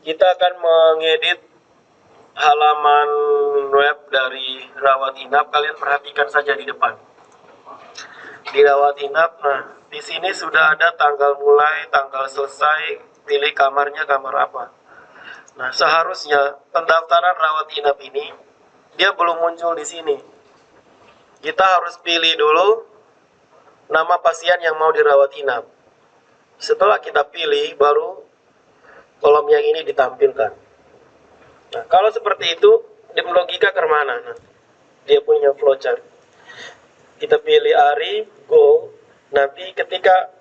kita akan mengedit halaman web dari rawat inap. Kalian perhatikan saja di depan. Di rawat inap, nah di sini sudah ada tanggal mulai, tanggal selesai, pilih kamarnya kamar apa. Nah, seharusnya pendaftaran rawat inap ini dia belum muncul di sini. Kita harus pilih dulu nama pasien yang mau dirawat inap. Setelah kita pilih, baru kolom yang ini ditampilkan. Nah, kalau seperti itu, tim logika kemana? Nah, dia punya flowchart. Kita pilih ARI, go. Nanti ketika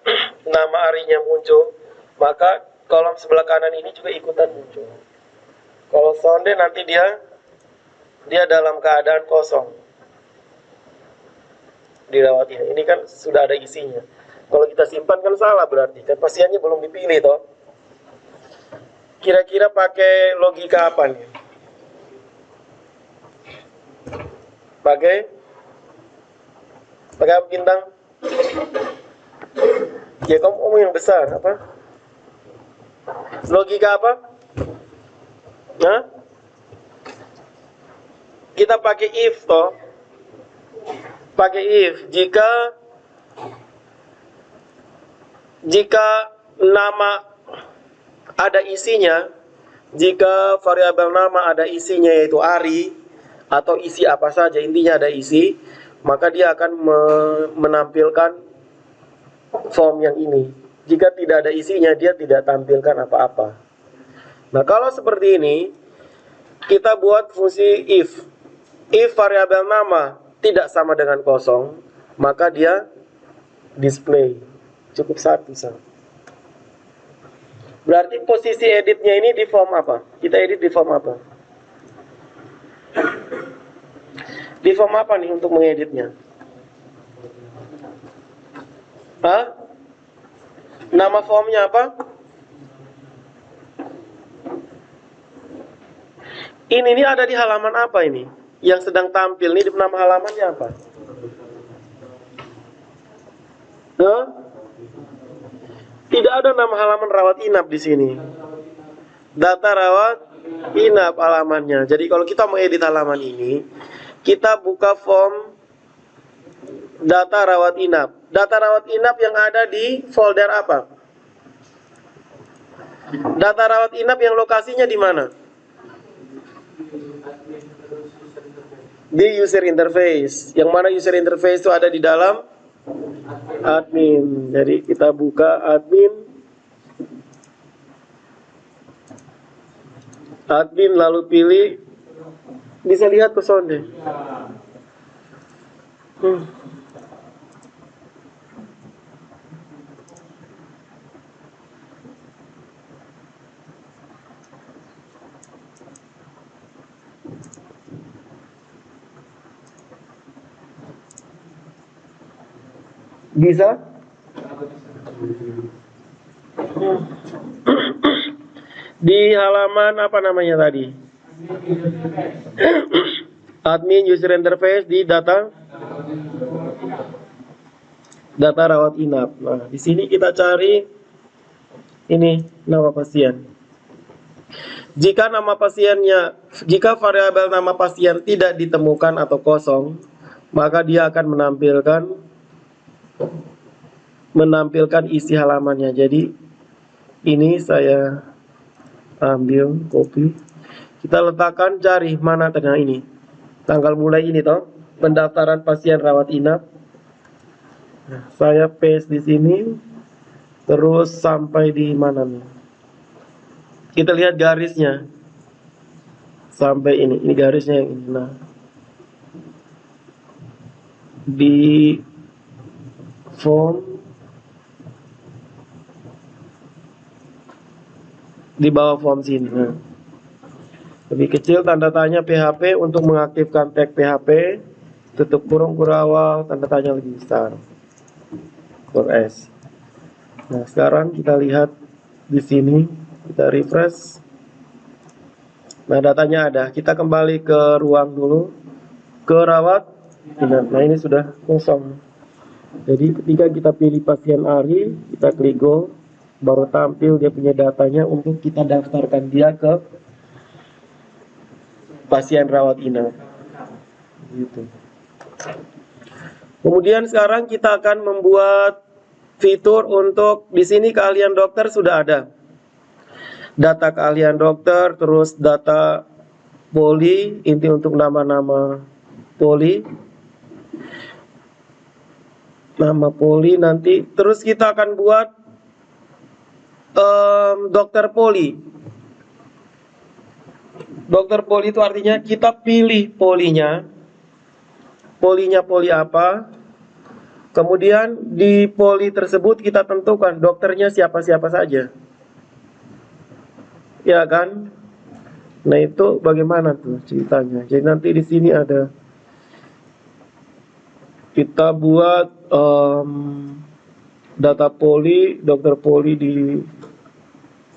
nama ARI-nya muncul, maka kolom sebelah kanan ini juga ikutan muncul. Kalau sonde nanti dia dalam keadaan kosong. Dirawat ini. Ini kan sudah ada isinya. Kalau kita simpan kan salah berarti. Kan pasiennya belum dipilih toh. Kira-kira pakai logika apa nih? Pakai apa bintang? Ya kamu ngomong yang besar apa? Logika apa? Nah, kita pakai if toh. Pakai if jika nama ada isinya, jika variabel nama ada isinya yaitu ARI atau isi apa saja, intinya ada isi, maka dia akan menampilkan form yang ini. Jika tidak ada isinya, dia tidak tampilkan apa-apa. Nah, kalau seperti ini, kita buat fungsi if. If variabel nama tidak sama dengan kosong, maka dia display. Cukup satu saja. Berarti posisi editnya ini di form apa? Kita edit di form apa? Di form apa nih untuk mengeditnya? Hah? Nama formnya apa? Ini ada di halaman apa ini? Yang sedang tampil ini, nama halamannya apa? Hah? Tidak ada nama halaman rawat inap di sini. Data rawat inap halamannya. Jadi kalau kita mau edit halaman ini, kita buka form data rawat inap. Data rawat inap yang ada di folder apa? Data rawat inap yang lokasinya di mana? Di user interface. Yang mana user interface itu ada di dalam admin. Jadi kita buka admin lalu pilih, bisa lihat ke sonde. Bisa? Di halaman apa namanya tadi? Admin user interface di data rawat inap. Nah, di sini kita cari ini nama pasien. Jika variabel nama pasien tidak ditemukan atau kosong, maka dia akan menampilkan isi halamannya. Jadi ini saya ambil copy, kita letakkan, cari mana tengah ini, tanggal mulai ini toh, pendaftaran pasien rawat inap. Nah, saya paste di sini, terus sampai di mana nih? Kita lihat garisnya sampai ini garisnya yang ini. Nah, di form di bawah form sini. Nah, lebih kecil tanda tanya PHP untuk mengaktifkan tag PHP, tutup kurung kurawal, tanda tanya lebih besar. S. Nah, sekarang kita lihat di sini, kita refresh. Nah, datanya ada. Kita kembali ke ruang dulu, ke rawat inap. Nah, ini sudah kosong. Jadi ketika kita pilih pasien ARI, kita klik go. baru tampil dia punya datanya untuk kita daftarkan dia ke pasien rawat inap. Gitu. Kemudian sekarang kita akan membuat fitur untuk di sini keahlian dokter sudah ada. Data keahlian dokter, terus data poli, inti untuk nama-nama poli. Nama poli nanti, terus kita akan buat dokter poli. Dokter poli itu artinya kita pilih polinya. Polinya poli apa? Kemudian di poli tersebut kita tentukan dokternya siapa-siapa saja. Ya kan? Nah, itu bagaimana tuh ceritanya? Jadi nanti di sini ada kita buat data poli, dokter poli di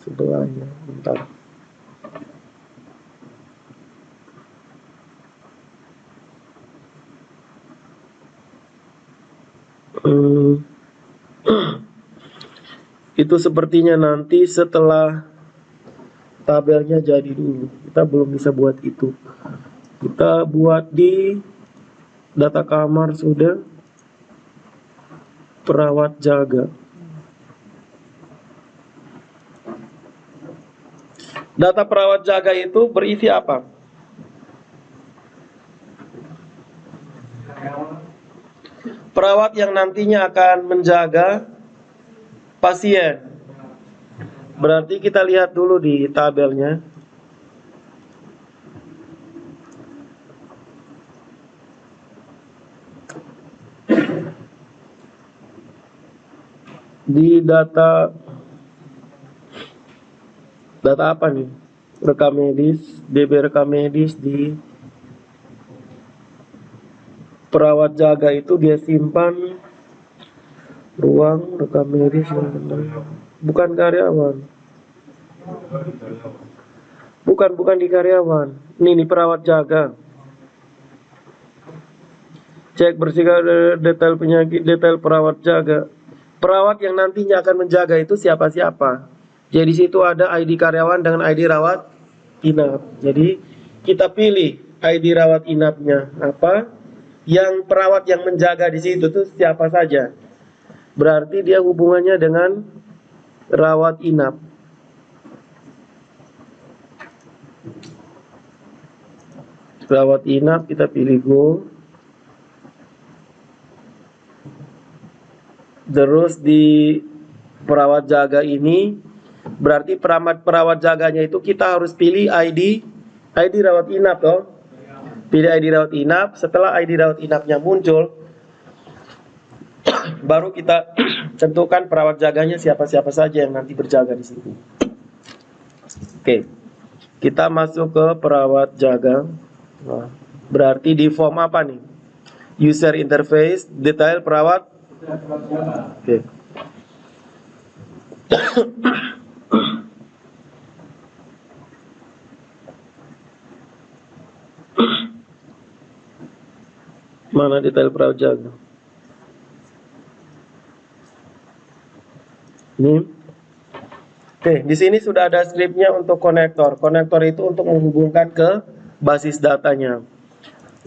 sebelahnya. Bentar. Itu sepertinya nanti setelah tabelnya jadi dulu. Kita belum bisa buat itu. Kita buat di data kamar sudah. Perawat jaga. Data perawat jaga itu berisi apa? Perawat yang nantinya akan menjaga pasien. Berarti kita lihat dulu di tabelnya. Di data apa nih? Rekam medis, DB rekam medis di perawat jaga itu dia simpan ruang rekam medis yang benar. Bukan karyawan. Bukan di karyawan. Ini perawat jaga. Cek bersihkan detail penyakit, detail perawat jaga. Perawat yang nantinya akan menjaga itu siapa-siapa. Jadi situ ada ID karyawan dengan ID rawat inap. Jadi kita pilih ID rawat inapnya apa. Yang perawat yang menjaga di situ tuh siapa saja. Berarti dia hubungannya dengan rawat inap. Rawat inap kita pilih go. Terus di perawat jaga ini berarti perawat jaganya itu kita harus pilih ID rawat inap toh. Pilih ID rawat inap. Setelah ID rawat inapnya muncul, baru kita tentukan perawat jaganya siapa-siapa saja yang nanti berjaga di situ. Oke. Kita masuk ke perawat jaga. Nah, berarti di form apa nih? User interface, detail perawat. Oke. Mana detail perawat jaga? Ini. Oke, di sini sudah ada scriptnya untuk konektor. Konektor itu untuk menghubungkan ke basis datanya.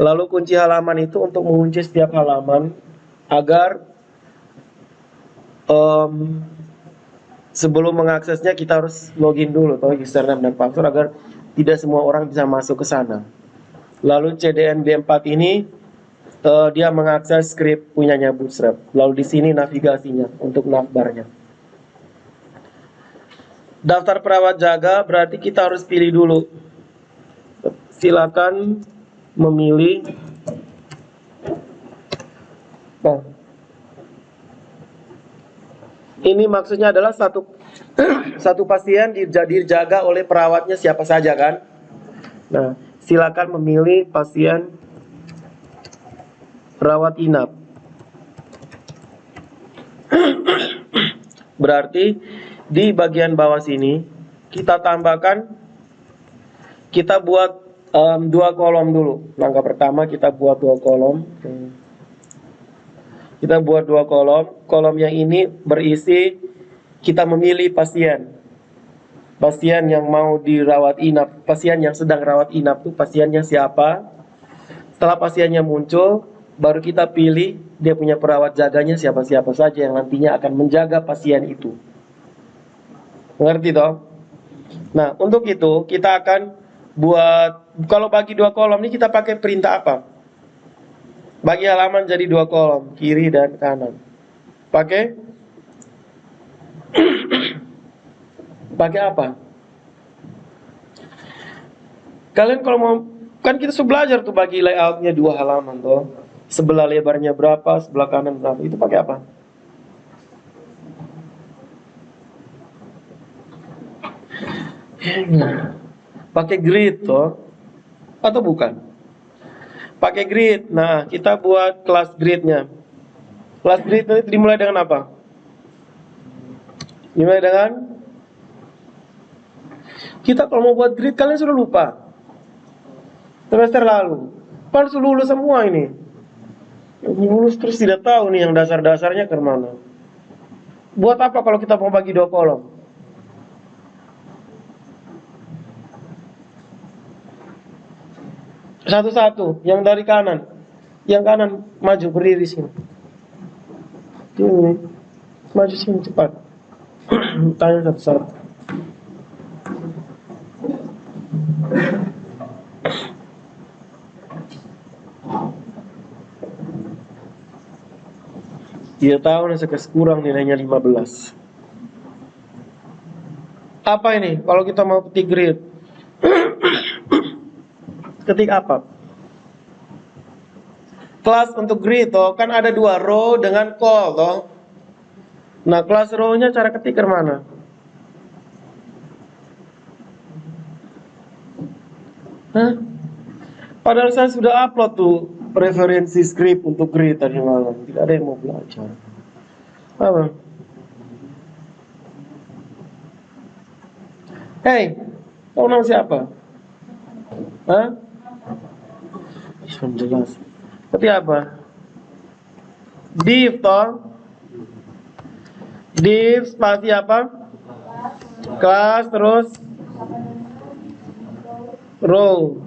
Lalu kunci halaman itu untuk mengunci setiap halaman agar sebelum mengaksesnya kita harus login dulu atau username dan password agar tidak semua orang bisa masuk ke sana. Lalu CDNB4 ini dia mengakses script punyanya Bootstrap. Lalu di sini navigasinya untuk navbarnya. Daftar perawat jaga berarti kita harus pilih dulu. Silakan memilih. Nah, ini maksudnya adalah satu pasien dijaga oleh perawatnya siapa saja kan. Nah, silakan memilih pasien rawat inap. Berarti di bagian bawah sini kita tambahkan, kita buat 2 kolom dulu. Langkah pertama kita buat 2 kolom. Kita buat 2 kolom. Kolom yang ini berisi kita memilih pasien yang mau dirawat inap, pasien yang sedang rawat inap tuh pasiennya siapa. Setelah pasiennya muncul, baru kita pilih dia punya perawat jaganya siapa-siapa saja yang nantinya akan menjaga pasien itu. Mengerti toh? Nah, untuk itu kita akan buat, kalau bagi 2 kolom ini kita pakai perintah apa? Bagi halaman jadi 2 kolom, kiri dan kanan. Pakai apa? Kalian kalau mau, kan kita sudah belajar tuh bagi layoutnya 2 halaman tuh. Sebelah lebarnya berapa, sebelah kanan berapa. Itu pakai apa? Pakai grid toh? Atau bukan? Pakai grid. Nah, kita buat kelas gridnya. Kelas grid nanti dimulai dengan apa? Dimulai dengan, kita kalau mau buat grid kalian sudah lupa semester lalu. Padahal sudah lulus semua ini. Lulus terus tidak tahu nih yang dasar-dasarnya ke mana. Buat apa kalau kita mau bagi 2 kolom? Satu-satu, yang dari kanan. Yang kanan maju berdiri sini. Ini. Maju sini cepat. Tanya satu-satu. Dia tahu nih kurang nilainya 15. Apa ini? Kalau kita mau ketik grid, ketik apa? Kelas untuk grid toh, kan ada 2 row dengan call toh. Nah, kelas row-nya cara ketik ke mana? Hah? Padahal saya sudah upload tuh referensi script untuk grid tadi malam. Tidak ada yang mau belajar. Apa? Hey, kau nama siapa? Hah? Jelas. Seperti apa? Div toh? Div spasi apa? Kelas terus row.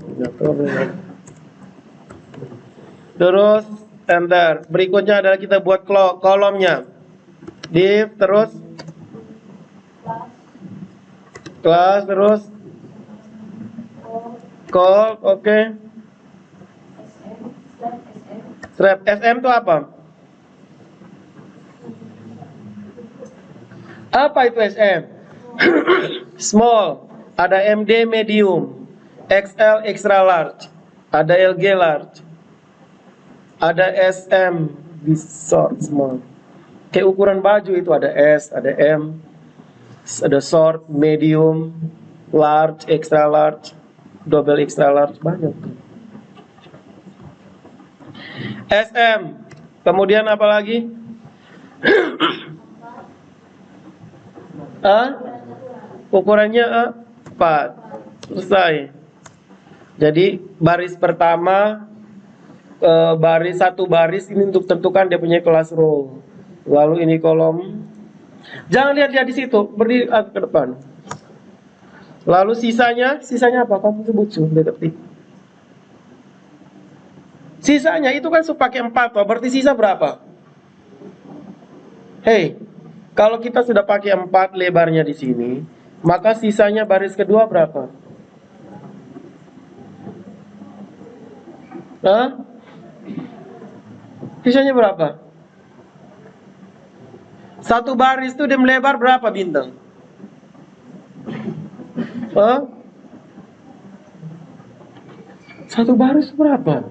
Terus enter. Berikutnya adalah kita buat kolomnya. Div terus kelas terus call, oke. Strap SM itu apa? Apa itu SM? Small, ada MD medium, XL extra large, ada LG large, ada SM di short small. Kayak ukuran baju itu ada S, ada M, ada short, medium, large, extra large, double extra large, banyak. SM, kemudian apa lagi? Ukurannya 4. Selesai. Jadi baris pertama, satu baris ini untuk tentukan dia punya kelas row. Lalu ini kolom. Jangan lihat di situ, berdiri ke depan. Lalu sisanya apa? Kamu sebut detektif. Sisanya itu kan pakai 4 toh, berarti sisa berapa? Hei, kalau kita sudah pakai 4 lebarnya di sini, maka sisanya baris kedua berapa? Hah? Sisanya berapa? Satu baris itu dia melebar berapa bintang? Hah? Satu baris berapa?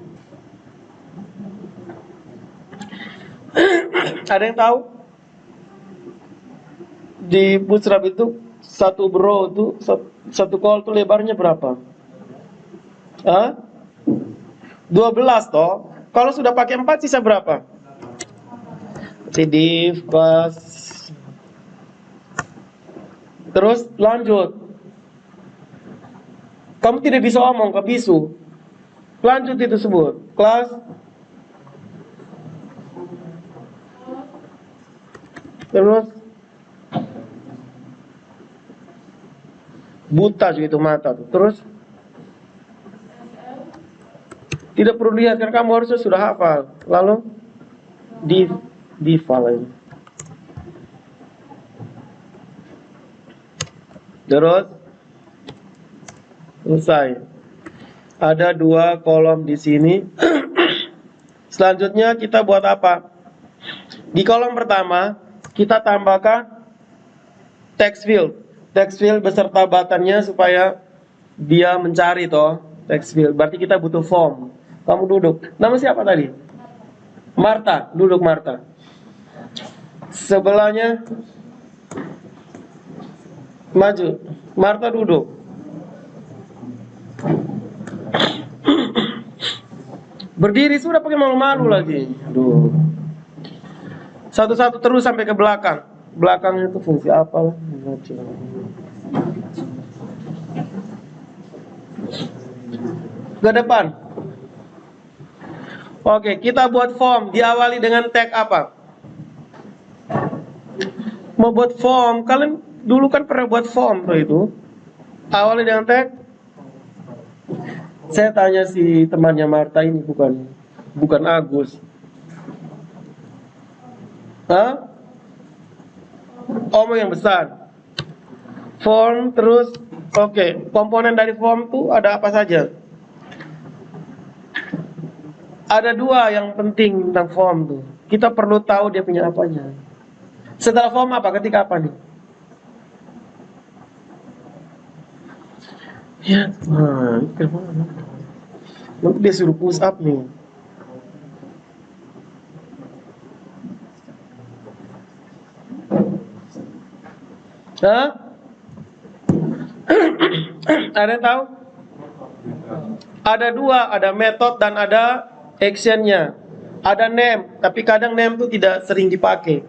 Ada yang tahu? Di Bootstrap itu satu row itu satu call itu lebarnya berapa? Hah? 12 toh. Kalau sudah pakai 4 sisa berapa? Div kelas. Terus lanjut. Kamu tidak bisa omong ke bisu. Lanjut itu sebut. Kelas. Terus Buta juga itu mata tuh. Terus tidak perlu lihat kan, kamu harusnya sudah hafal. Lalu dival ini. Terus selesai. Ada 2 kolom di sini. Selanjutnya kita buat apa? Di kolom pertama kita tambahkan text field. Text field beserta buttonnya supaya dia mencari toh text field. Berarti kita butuh form. Kamu duduk. Nama siapa tadi? Marta. Duduk Marta. Sebelahnya maju. Marta duduk. Berdiri sudah pakai malu-malu lagi. Aduh. Satu-satu terus sampai ke belakang. Belakangnya itu fungsi apa? Ke depan. Oke, kita buat form. Diawali dengan tag apa? Mau buat form, kalian dulu kan pernah buat form tuh itu. Awali dengan tag. Saya tanya si temannya Marta ini, bukan Agus. Hah? Omong yang besar. Form terus, oke. Komponen dari form tuh ada apa saja? Ada 2 yang penting tentang form tuh. Kita perlu tahu dia punya apanya. Setelah form apa? Ketika apa nih? Ya, kemana? Nanti dia suruh push up nih. Hah? Ada yang tahu? Ada 2, ada method dan ada actionnya. Ada name, tapi kadang name itu tidak sering dipakai.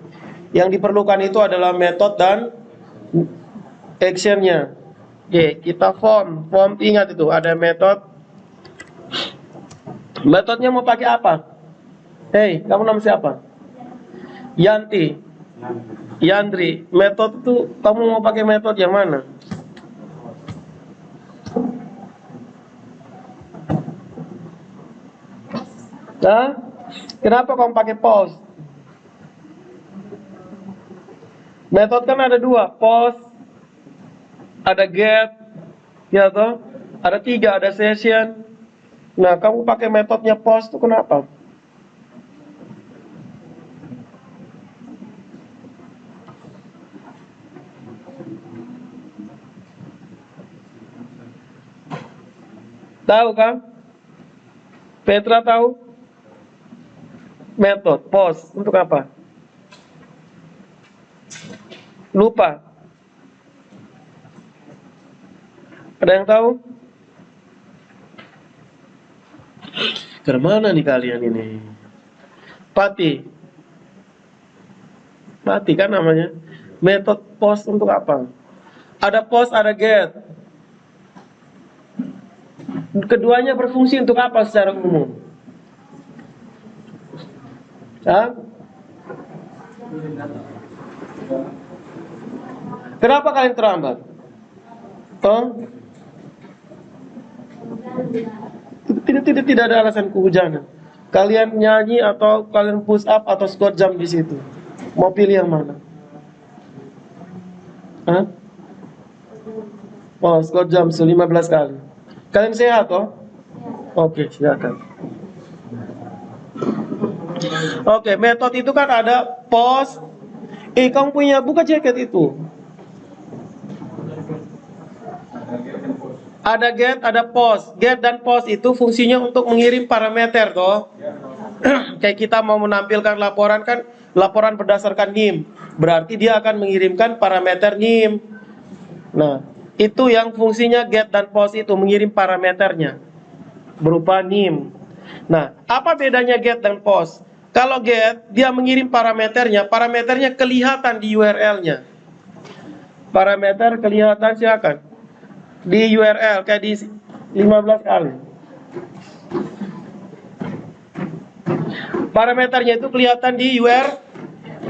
Yang diperlukan itu adalah method dan actionnya. Oke, kita form. Form ingat itu ada method. Metodenya mau pakai apa? Hei, kamu nama siapa? Yanti. Yandri. Metode itu kamu mau pakai metode yang mana? Hah? Kenapa kamu pakai post? Metode kan ada 2, post, ada get, ya toh? Ada 3, ada session. Nah, kamu pakai metodenya post itu kenapa? Tahu kan? Petra tahu? Metode post untuk apa? Lupa. Ada yang tahu? Kemana nih kalian ini? Pati kan namanya. Metode post untuk apa? Ada post, ada get. Keduanya berfungsi untuk apa secara umum? Hah? Kenapa kalian terlambat? Toh? Tidak ada alasan kehujanan. Kalian nyanyi atau kalian push up atau squat jump di situ. Mau pilih yang mana? Hah? Oh, squat jump 15 kali. Kalian sehat toh? Oke, silakan. Oke, metode itu kan ada post. Kamu punya buka jaket itu. Ada get, ada post. Get dan post itu fungsinya untuk mengirim parameter toh. Kayak kita mau menampilkan laporan kan, laporan berdasarkan NIM. Berarti dia akan mengirimkan parameter NIM. Nah, itu yang fungsinya get dan post itu, mengirim parameternya berupa NIM. Nah, apa bedanya get dan post? Kalau get, dia mengirim parameternya kelihatan di URL-nya. Parameter kelihatan silakan. Di URL kayak di 15 kali. Parameternya itu kelihatan di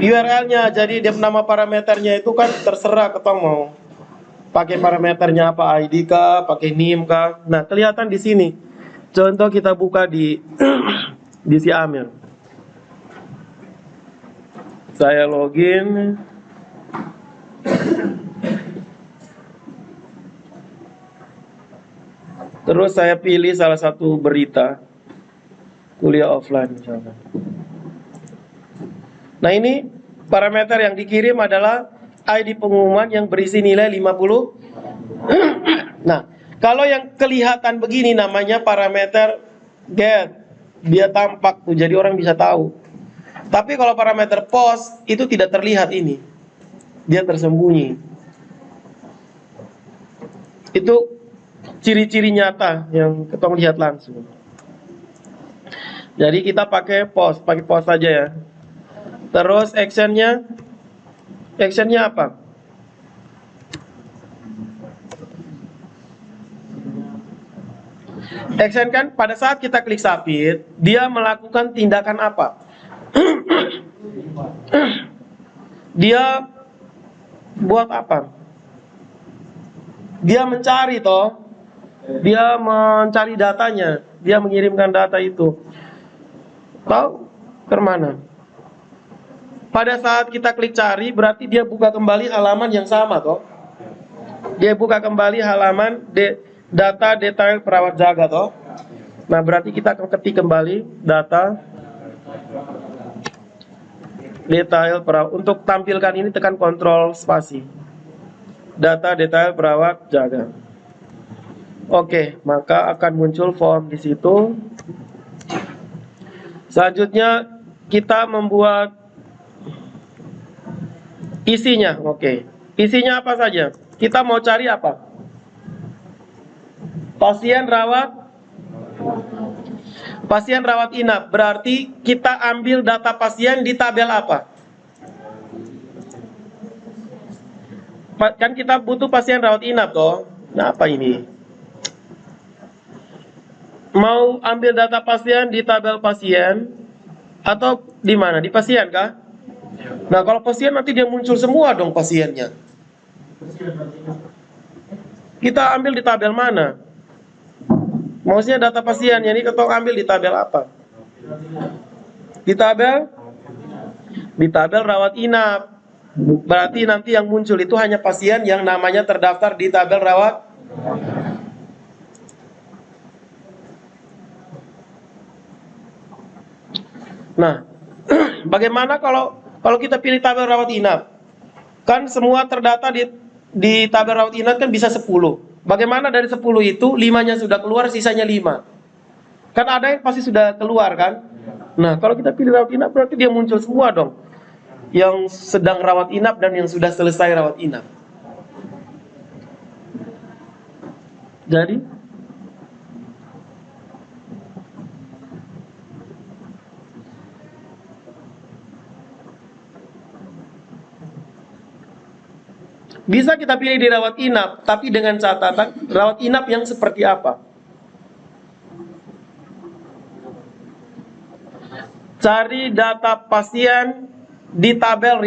URL-nya. Jadi nama parameternya itu kan terserah ketong mau pakai parameternya apa, ID kah, pakai NIM kah. Nah, kelihatan di sini. Contoh kita buka di di si Amir. Saya login. Terus saya pilih salah satu berita kuliah offline misalnya. Nah, ini parameter yang dikirim adalah ID pengumuman yang berisi nilai 50. Nah, kalau yang kelihatan begini namanya parameter get. Dia tampak tuh, jadi orang bisa tahu. Tapi kalau parameter post itu tidak terlihat ini. Dia tersembunyi. Itu ciri-ciri nyata yang kita lihat langsung. Jadi kita pakai post saja ya. Terus actionnya apa? Action kan pada saat kita klik submit, dia melakukan tindakan apa? Dia buat apa? Dia mencari toh. Dia mencari datanya, dia mengirimkan data itu. Tahu ke mana? Pada saat kita klik cari, berarti dia buka kembali halaman yang sama toh. Dia buka kembali halaman data detail perawat jaga toh. Nah, berarti kita akan ketik kembali data detail perawat. Untuk tampilkan ini tekan kontrol spasi. Data detail perawat jaga. Oke, maka akan muncul form di situ. Selanjutnya kita membuat isinya. Oke, isinya apa saja? Kita mau cari apa? Pasien rawat inap. Berarti kita ambil data pasien di tabel apa? Kan kita butuh pasien rawat inap toh. Nah, apa ini? Mau ambil data pasien di tabel pasien atau di mana? Di pasien kah? Nah, kalau pasien nanti dia muncul semua dong pasiennya. Kita ambil di tabel mana? Maksudnya data pasien, ini kita ambil di tabel apa? Di tabel rawat inap. Berarti nanti yang muncul itu hanya pasien yang namanya terdaftar di tabel rawat. Nah, bagaimana kalau kita pilih tabel rawat inap? Kan semua terdata di tabel rawat inap kan bisa 10. Bagaimana dari 10 itu 5-nya sudah keluar, sisanya 5? Kan ada yang pasti sudah keluar kan? Nah, kalau kita pilih rawat inap berarti dia muncul semua dong. Yang sedang rawat inap dan yang sudah selesai rawat inap. Jadi bisa kita pilih di rawat inap, tapi dengan catatan rawat inap yang seperti apa? Cari data pasien di tabel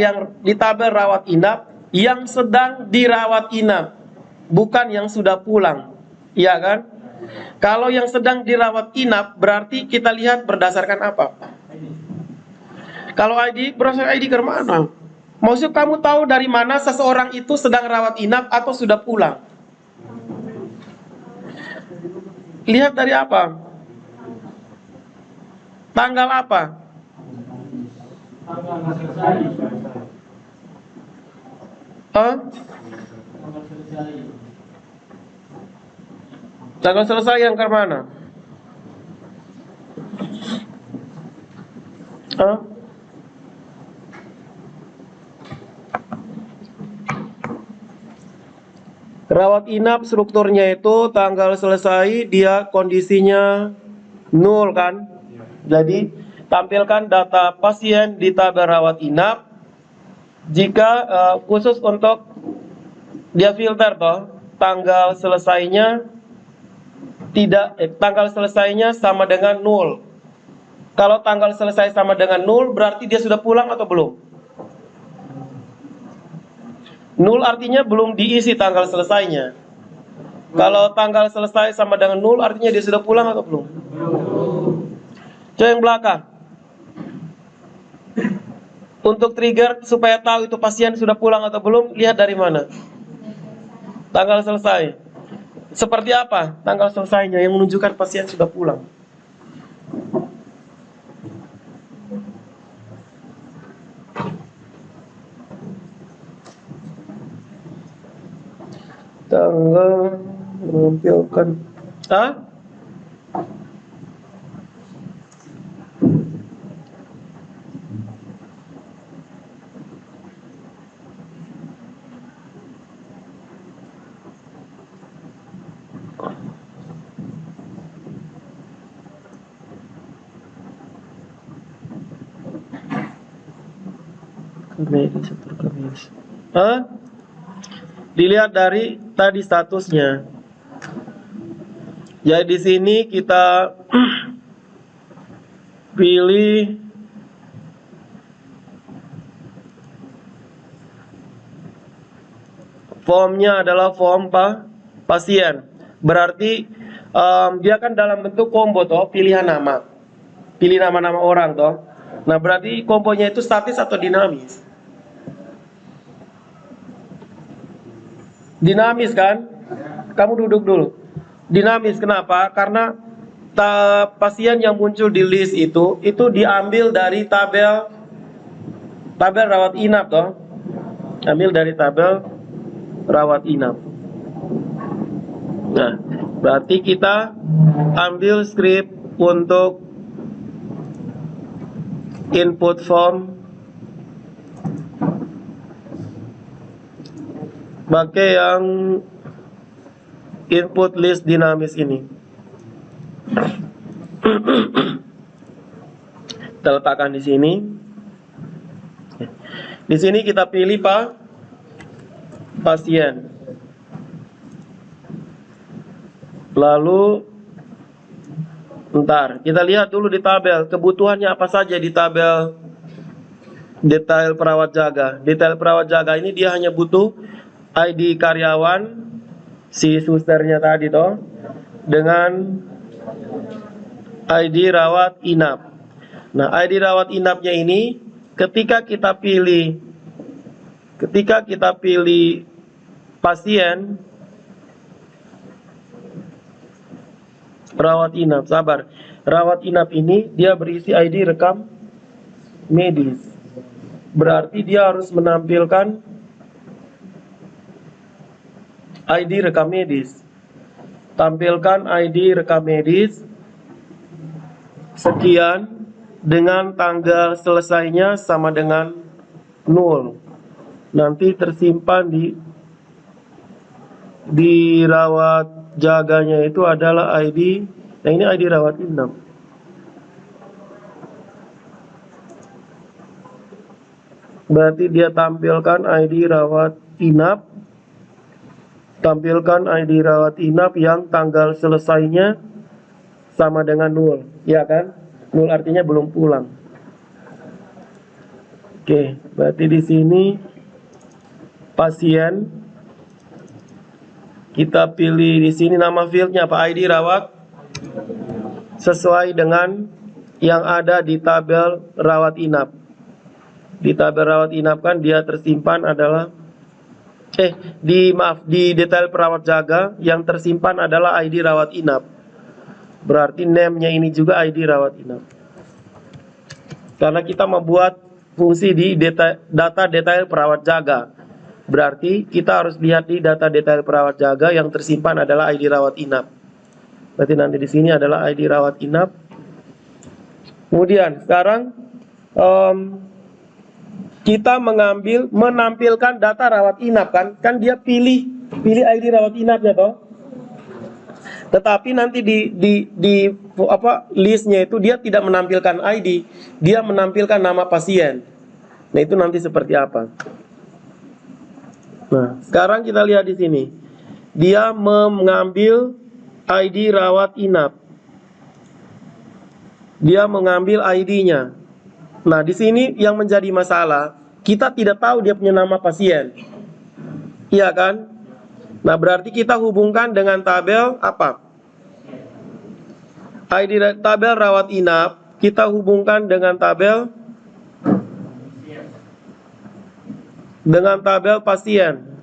rawat inap yang sedang dirawat inap, bukan yang sudah pulang. Iya kan? Kalau yang sedang dirawat inap berarti kita lihat berdasarkan apa? Kalau ID, browser ID ke mana? Maksud kamu tahu dari mana seseorang itu sedang rawat inap atau sudah pulang? Lihat dari apa? Tanggal apa? Tanggal selesai yang ke mana? Rawat inap strukturnya itu tanggal selesai dia kondisinya 0 kan? Jadi tampilkan data pasien di tabel rawat inap. Jika khusus untuk dia filter toh, tanggal selesainya tanggal selesainya sama dengan 0. Kalau tanggal selesai sama dengan 0 berarti dia sudah pulang atau belum? Nul artinya belum diisi tanggal selesainya. Kalau tanggal selesai sama dengan nul artinya dia sudah pulang atau belum? Coba yang belakang. Untuk trigger supaya tahu itu pasien sudah pulang atau belum, lihat dari mana? Tanggal selesai. Seperti apa tanggal selesainya yang menunjukkan pasien sudah pulang? Tanggal menampilkan. Hah? Kamis. Hah? Dilihat dari tadi statusnya. Jadi di sini kita pilih formnya adalah form pasien. Berarti dia kan dalam bentuk combo toh, pilihan nama. Pilih nama-nama orang toh. Nah, berarti kombonya itu statis atau dinamis? Dinamis kan? Kamu duduk dulu. Dinamis kenapa? Karena pasien yang muncul di list itu diambil dari tabel rawat inap toh. Ambil dari tabel rawat inap. Nah, berarti kita ambil script untuk input form pakai yang input list dinamis ini. Kita letakkan di sini. Di sini kita pilih pasien. Lalu kita lihat dulu di tabel kebutuhannya apa saja di tabel detail perawat jaga. Detail perawat jaga ini dia hanya butuh ID karyawan si susternya tadi toh dengan ID rawat inap. Nah, ID rawat inapnya ini ketika kita pilih pasien rawat inap, sabar. Rawat inap ini dia berisi ID rekam medis. Berarti dia harus menampilkan ID rekam medis. Tampilkan ID rekam medis sekian dengan tanggal selesainya sama dengan 0. Nanti tersimpan di rawat jaganya itu adalah ID. Nah, ini ID rawat inap. Berarti dia tampilkan ID rawat inap. Tampilkan ID rawat inap yang tanggal selesainya sama dengan 0, ya kan? 0 artinya belum pulang. Oke, berarti di sini pasien kita pilih di sini nama fieldnya apa? ID rawat sesuai dengan yang ada di tabel rawat inap. Di tabel rawat inap kan dia tersimpan adalah di detail perawat jaga yang tersimpan adalah ID rawat inap. Berarti name-nya ini juga ID rawat inap. Karena kita membuat fungsi di data detail perawat jaga. Berarti kita harus lihat di data detail perawat jaga yang tersimpan adalah ID rawat inap. Berarti nanti di sini adalah ID rawat inap. Kemudian sekarang kita menampilkan data rawat inap kan dia pilih ID rawat inapnya toh. Tetapi nanti di listnya itu dia tidak menampilkan ID, dia menampilkan nama pasien. Nah, itu nanti seperti apa? Nah, sekarang kita lihat di sini. Dia mengambil ID rawat inap. Dia mengambil ID-nya. Nah, di sini yang menjadi masalah, kita tidak tahu dia punya nama pasien. Iya kan? Nah, berarti kita hubungkan dengan tabel apa? ID tabel rawat inap kita hubungkan dengan tabel pasien.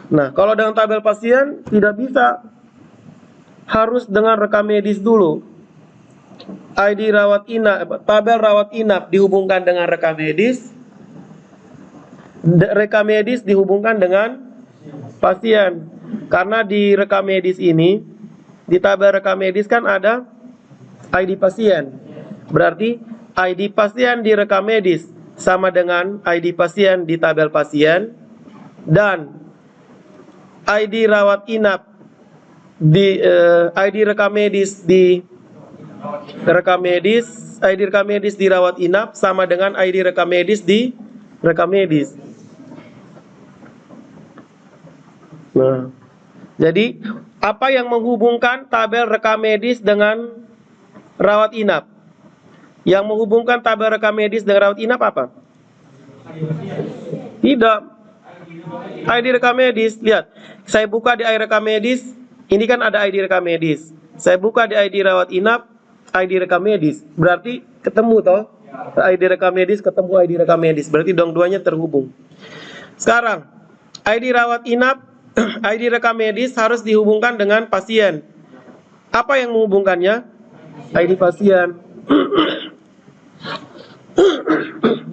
Nah, kalau dengan tabel pasien tidak bisa, harus dengan rekam medis dulu. ID rawat inap, tabel rawat inap dihubungkan dengan rekam medis. Rekam medis dihubungkan dengan pasien. Karena di rekam medis ini, di tabel rekam medis kan ada ID pasien. Berarti ID pasien di rekam medis sama dengan ID pasien di tabel pasien, dan ID rawat inap di ID rekam medis di rekam medis, ID rekam medis di rawat inap sama dengan ID rekam medis di rekam medis. Nah, jadi apa yang menghubungkan tabel rekam medis dengan rawat inap? Yang menghubungkan tabel rekam medis dengan rawat inap apa? Tidak. ID rekam medis, lihat. Saya buka di ID rekam medis, ini kan ada ID rekam medis. Saya buka di ID rawat inap, ID rekam medis. Berarti ketemu toh? ID rekam medis ketemu ID rekam medis. Berarti dua-duanya terhubung. Sekarang, ID rawat inap, ID rekam medis harus dihubungkan dengan pasien. Apa yang menghubungkannya? ID pasien.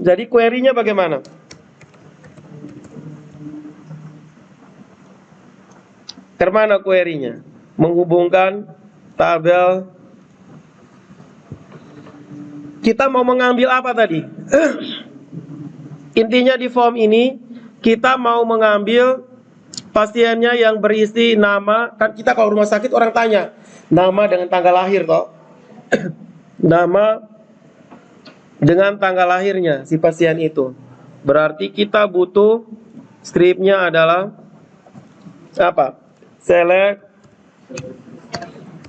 Jadi query-nya bagaimana? Kemana query-nya? Menghubungkan tabel. Kita mau mengambil apa tadi? Intinya di form ini kita mau mengambil pasiennya yang berisi nama. Kan kita kalau rumah sakit orang tanya nama dengan tanggal lahir toh. Nama dengan tanggal lahirnya si pasien itu. Berarti kita butuh scriptnya adalah apa? Select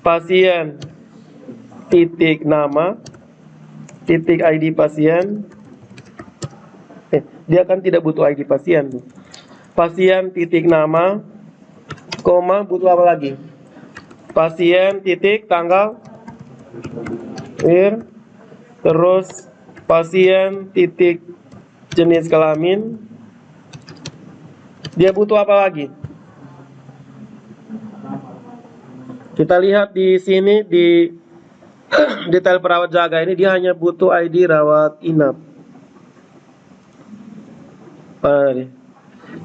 pasien titik nama titik ID pasien. Dia kan tidak butuh ID pasien. Pasien titik nama, koma, butuh apa lagi? Pasien titik tanggal lahir, terus pasien titik jenis kelamin. Dia butuh apa lagi? Kita lihat di sini di detail perawat jaga ini dia hanya butuh ID rawat inap.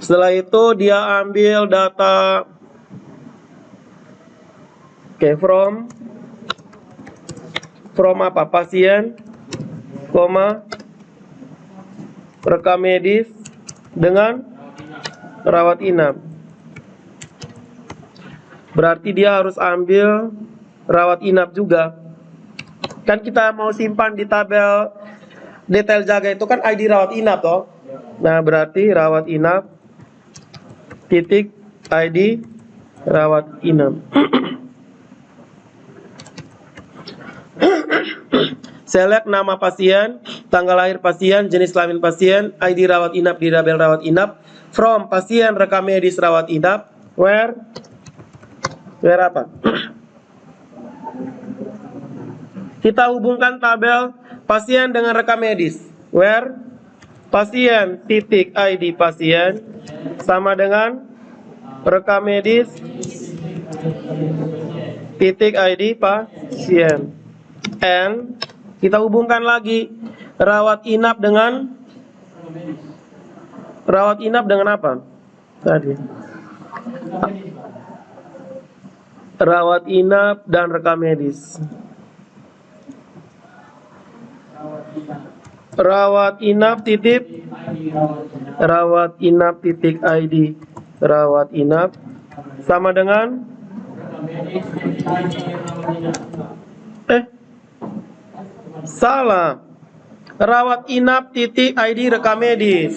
Setelah itu dia ambil data from apa? Pasien, koma, rekam medis dengan rawat inap. Berarti dia harus ambil rawat inap juga. Kan kita mau simpan di tabel detail jaga itu kan ID rawat inap toh. Nah, berarti rawat inap titik ID rawat inap. Select nama pasien, tanggal lahir pasien, jenis kelamin pasien, ID rawat inap di tabel rawat inap, from pasien rekam medis rawat inap, where apa? Kita hubungkan tabel pasien dengan rekam medis, where pasien titik ID pasien sama dengan rekam medis titik ID pasien. And kita hubungkan lagi rawat inap dengan apa? Tadi. Rawat inap dan rekam medis. Rawat inap titik ID rawat inap sama dengan salah. Rawat inap titik ID rekam medis.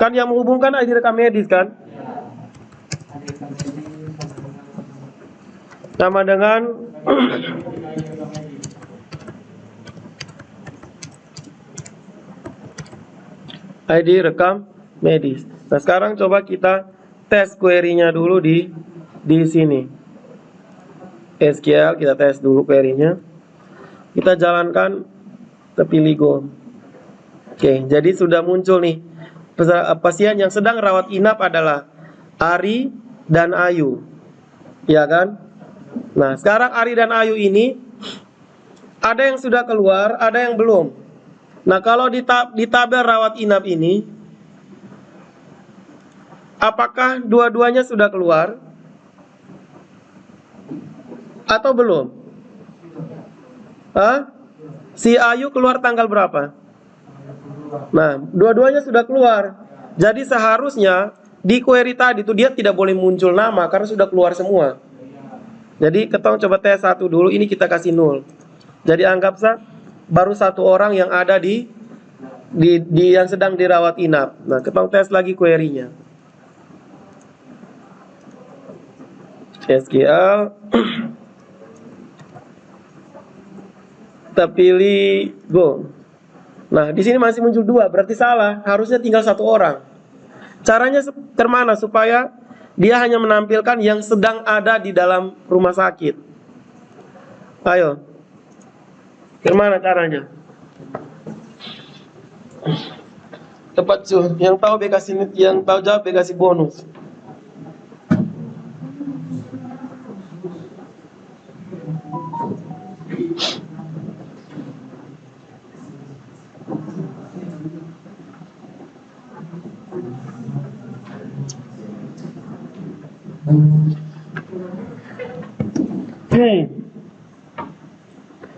Kan yang menghubungkan ID rekam medis kan? Sama dengan ID rekam medis. Nah, sekarang coba kita tes query-nya dulu di sini. SQL kita tes dulu query-nya. Kita jalankan, kita pilih go. Oke, jadi sudah muncul nih. Pasien yang sedang rawat inap adalah Ari dan Ayu. Ya kan? Nah, sekarang Ari dan Ayu ini ada yang sudah keluar, ada yang belum. Nah, kalau di tabel rawat inap ini, apakah dua-duanya sudah keluar atau belum? Hah? Si Ayu keluar tanggal berapa? Nah, dua-duanya sudah keluar. Jadi seharusnya di query tadi itu dia tidak boleh muncul nama karena sudah keluar semua. Jadi kita coba tes satu dulu, ini kita kasih 0. Jadi anggap baru satu orang yang ada di yang sedang dirawat inap. Nah, kita tes lagi query-nya. SQL. Kita pilih go. Nah, di sini masih muncul 2, berarti salah. Harusnya tinggal 1 orang. Caranya kemana supaya dia hanya menampilkan yang sedang ada di dalam rumah sakit? Ayo. Gimana caranya? Tepat tuh. Yang tahu yang tahu jawab kasih bonus.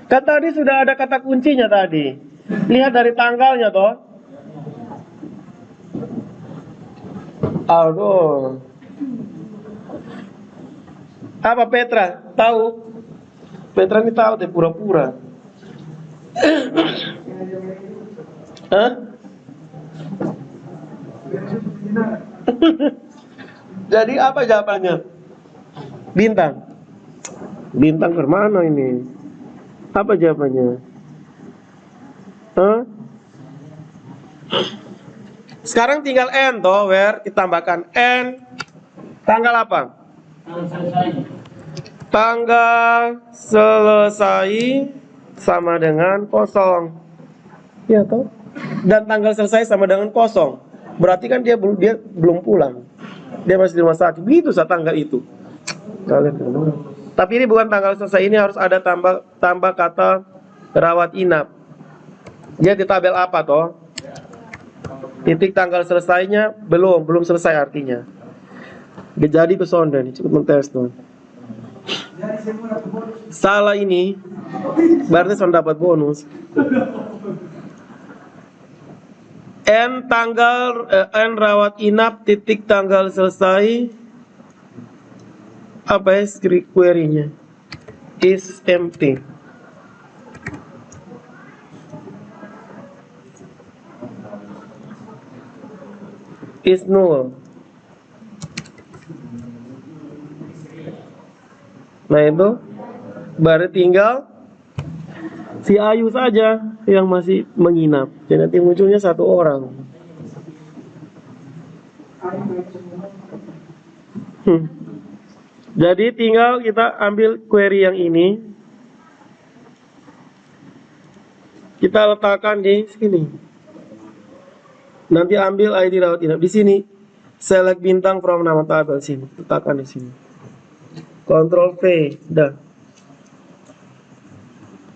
Kan tadi sudah ada kata kuncinya tadi. Lihat dari tanggalnya toh. Aduh. Apa Petra? Tahu? Petra ini tahu deh pura-pura. Hah? Jadi apa jawabannya? Bintang. Bintang kemana ini? Apa jawabannya? Hah? Sekarang tinggal N toh, where ditambahkan N. Tanggal apa? Tanggal selesai sama dengan 0. Ya toh? Dan tanggal selesai sama dengan 0. Berarti kan dia belum pulang. Dia masih di rumah sakit. Begitu tanggal itu. Tapi ini bukan tanggal selesai, ini harus ada tambah kata rawat inap. Dia di tabel apa toh? Titik tanggal selesainya belum selesai artinya. Jadi kesonda nih, cukup mentes tuh. Salah ini berarti sudah dapat bonus. N rawat inap titik tanggal selesai. Apa ya query-nya? Is empty. Is null. Nah itu baru tinggal si Ayu saja yang masih menginap. Jadi nanti munculnya 1 orang. Jadi tinggal kita ambil query yang ini, kita letakkan di sini. Nanti ambil ID rawat inap di sini. Select bintang from nama tabel sini, letakkan di sini. Ctrl V, dah.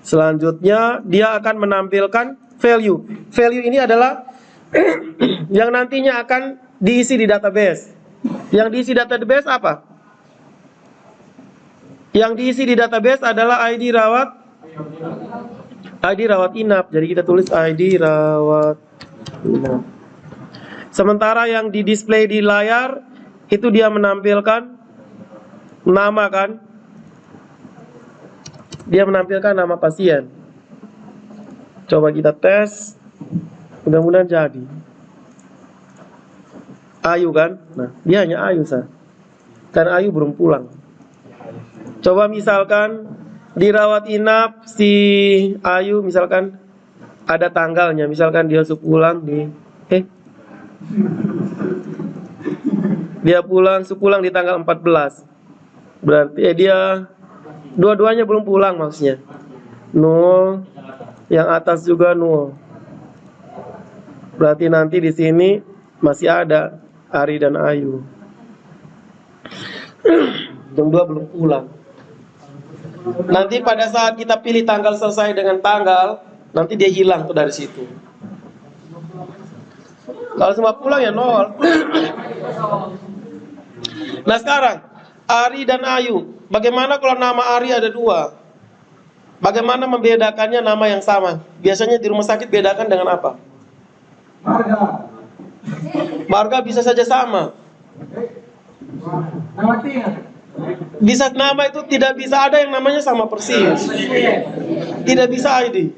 Selanjutnya dia akan menampilkan value. Value ini adalah yang nantinya akan diisi di database. Yang diisi database apa? Yang diisi di database adalah ID rawat inap. Jadi kita tulis ID rawat inap. Sementara yang di display di layar itu dia menampilkan nama kan? Dia menampilkan nama pasien. Coba kita tes. Mudah-mudahan jadi. Ayu kan? Nah, dia hanya Ayu sah. Karena Ayu belum pulang. Coba misalkan dirawat inap si Ayu, misalkan ada tanggalnya, misalkan dia pulang di Dia sepulang di tanggal 14. Berarti dia dua-duanya belum pulang maksudnya. 0, yang atas juga 0. Berarti nanti di sini masih ada Ari dan Ayu. Yang dua belum pulang. Nanti pada saat kita pilih tanggal selesai dengan tanggal, nanti dia hilang tuh dari situ. Kalau semua pulang ya 0. Nah sekarang Ari dan Ayu, bagaimana kalau nama Ari ada 2? Bagaimana membedakannya nama yang sama? Biasanya di rumah sakit bedakan dengan apa? Marga. Marga bisa saja sama. Nama tinggal. Bisa nama itu tidak bisa ada yang namanya sama persis. Tidak bisa ID.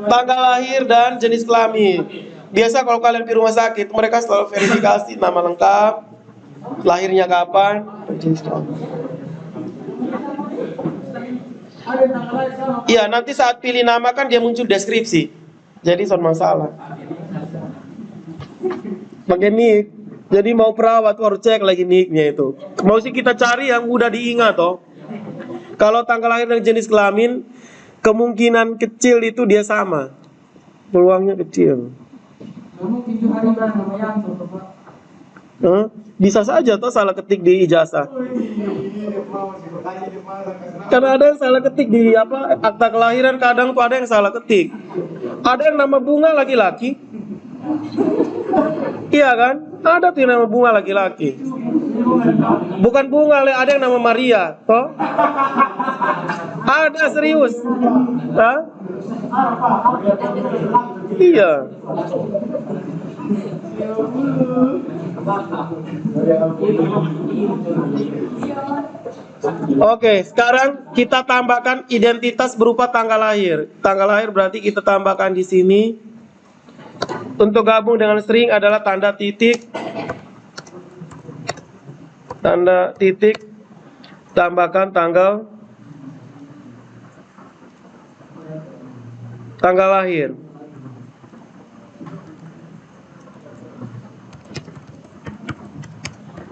Tanggal lahir dan jenis kelamin. Biasa kalau kalian di rumah sakit, mereka selalu verifikasi nama lengkap, lahirnya kapan, dan jenis kelamin. Iya, nanti saat pilih nama kan dia muncul deskripsi. Jadi soal masalah. Pakai nick. Jadi mau perawat harus cek lagi nicknya itu. Mau sih kita cari yang mudah diingat toh. Kalau tanggal lahir dan jenis kelamin, kemungkinan kecil itu dia sama. Peluangnya kecil. Bisa saja toh salah ketik di ijazah. Karena ada yang salah ketik di akta kelahiran, kadang tuh ada yang salah ketik. Ada yang nama bunga laki-laki. Iya kan? Ada tuh yang nama bunga laki-laki. Bukan bunga, ada yang nama Maria, toh? Ada serius. Hah? Iya. Oke, sekarang kita tambahkan identitas berupa tanggal lahir. Tanggal lahir berarti kita tambahkan di sini. Untuk gabung dengan string adalah tanda titik, tambahkan tanggal lahir.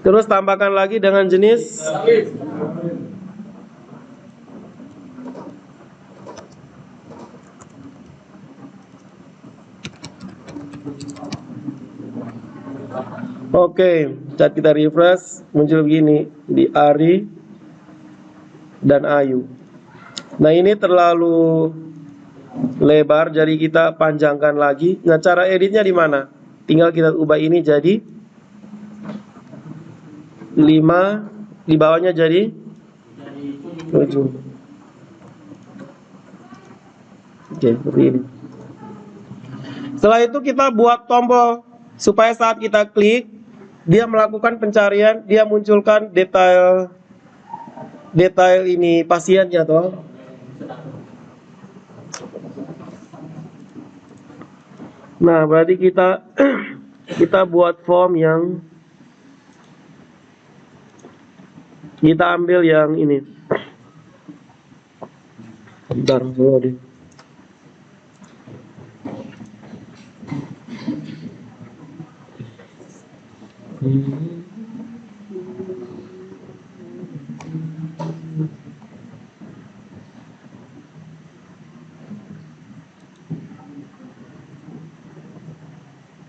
Terus tambahkan lagi dengan jenis Oke, saat kita refresh muncul begini di Ari dan Ayu. Nah ini terlalu lebar, jadi kita panjangkan lagi. Nah cara editnya di mana? Tinggal kita ubah ini jadi 5, di bawahnya jadi 7. Oke, seperti ini. Setelah itu kita buat tombol supaya saat kita klik dia melakukan pencarian, dia munculkan detail ini pasiennya toh. Nah, berarti kita buat form yang kita ambil yang ini. Bentar, loading.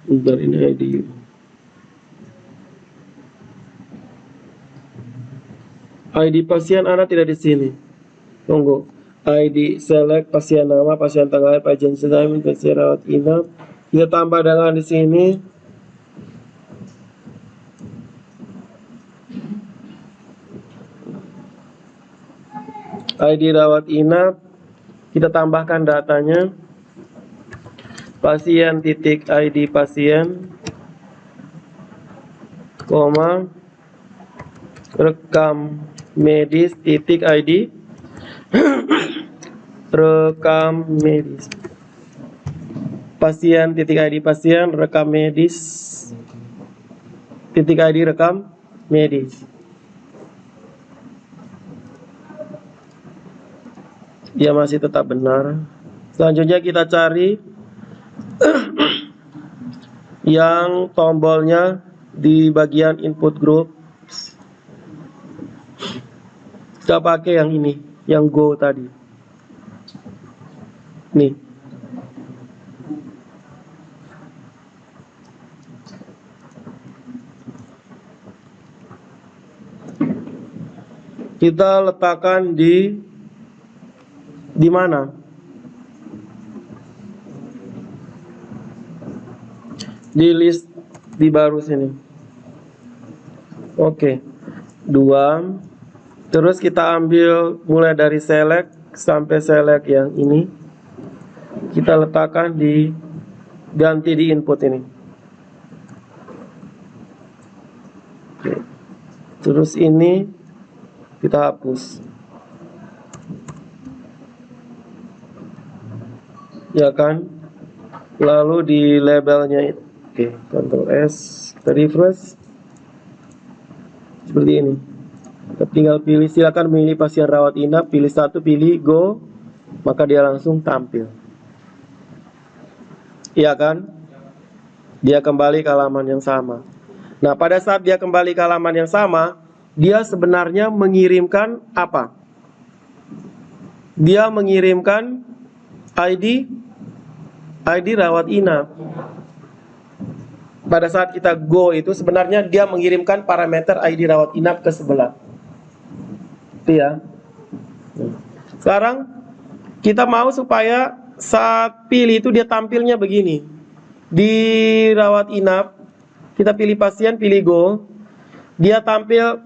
Bentar, ini ID. ID pasien Anda tidak di sini. Tunggu. ID select pasien nama, pasien tanggal, pasien sedang, pasien rawat inap. Kita tambah dengan di sini. ID rawat inap, kita tambahkan datanya. Pasien titik ID pasien, koma, rekam medis titik ID, rekam medis. Pasien titik ID pasien, rekam medis titik ID rekam medis. Dia masih tetap benar. Selanjutnya kita cari yang tombolnya di bagian input group. Kita pakai yang ini, yang go tadi. Nih. Kita letakkan di mana? Di list di baru sini. Oke. 2. Terus kita ambil mulai dari select sampai select yang ini. Kita letakkan ganti di input ini. Oke. Terus ini kita hapus. Ya kan? Lalu di labelnya itu. Oke, Ctrl S, kita refresh. Seperti ini. Kita tinggal pilih, silakan memilih pasien rawat inap, pilih satu, pilih go, maka dia langsung tampil. Iya kan? Dia kembali ke halaman yang sama. Nah, pada saat dia kembali ke halaman yang sama, dia sebenarnya mengirimkan apa? Dia mengirimkan ID rawat inap. Pada saat kita go itu sebenarnya dia mengirimkan parameter ID rawat inap ke sebelah. Itu ya. Sekarang kita mau supaya saat pilih itu dia tampilnya begini. Di rawat inap kita pilih pasien, pilih go. Dia tampil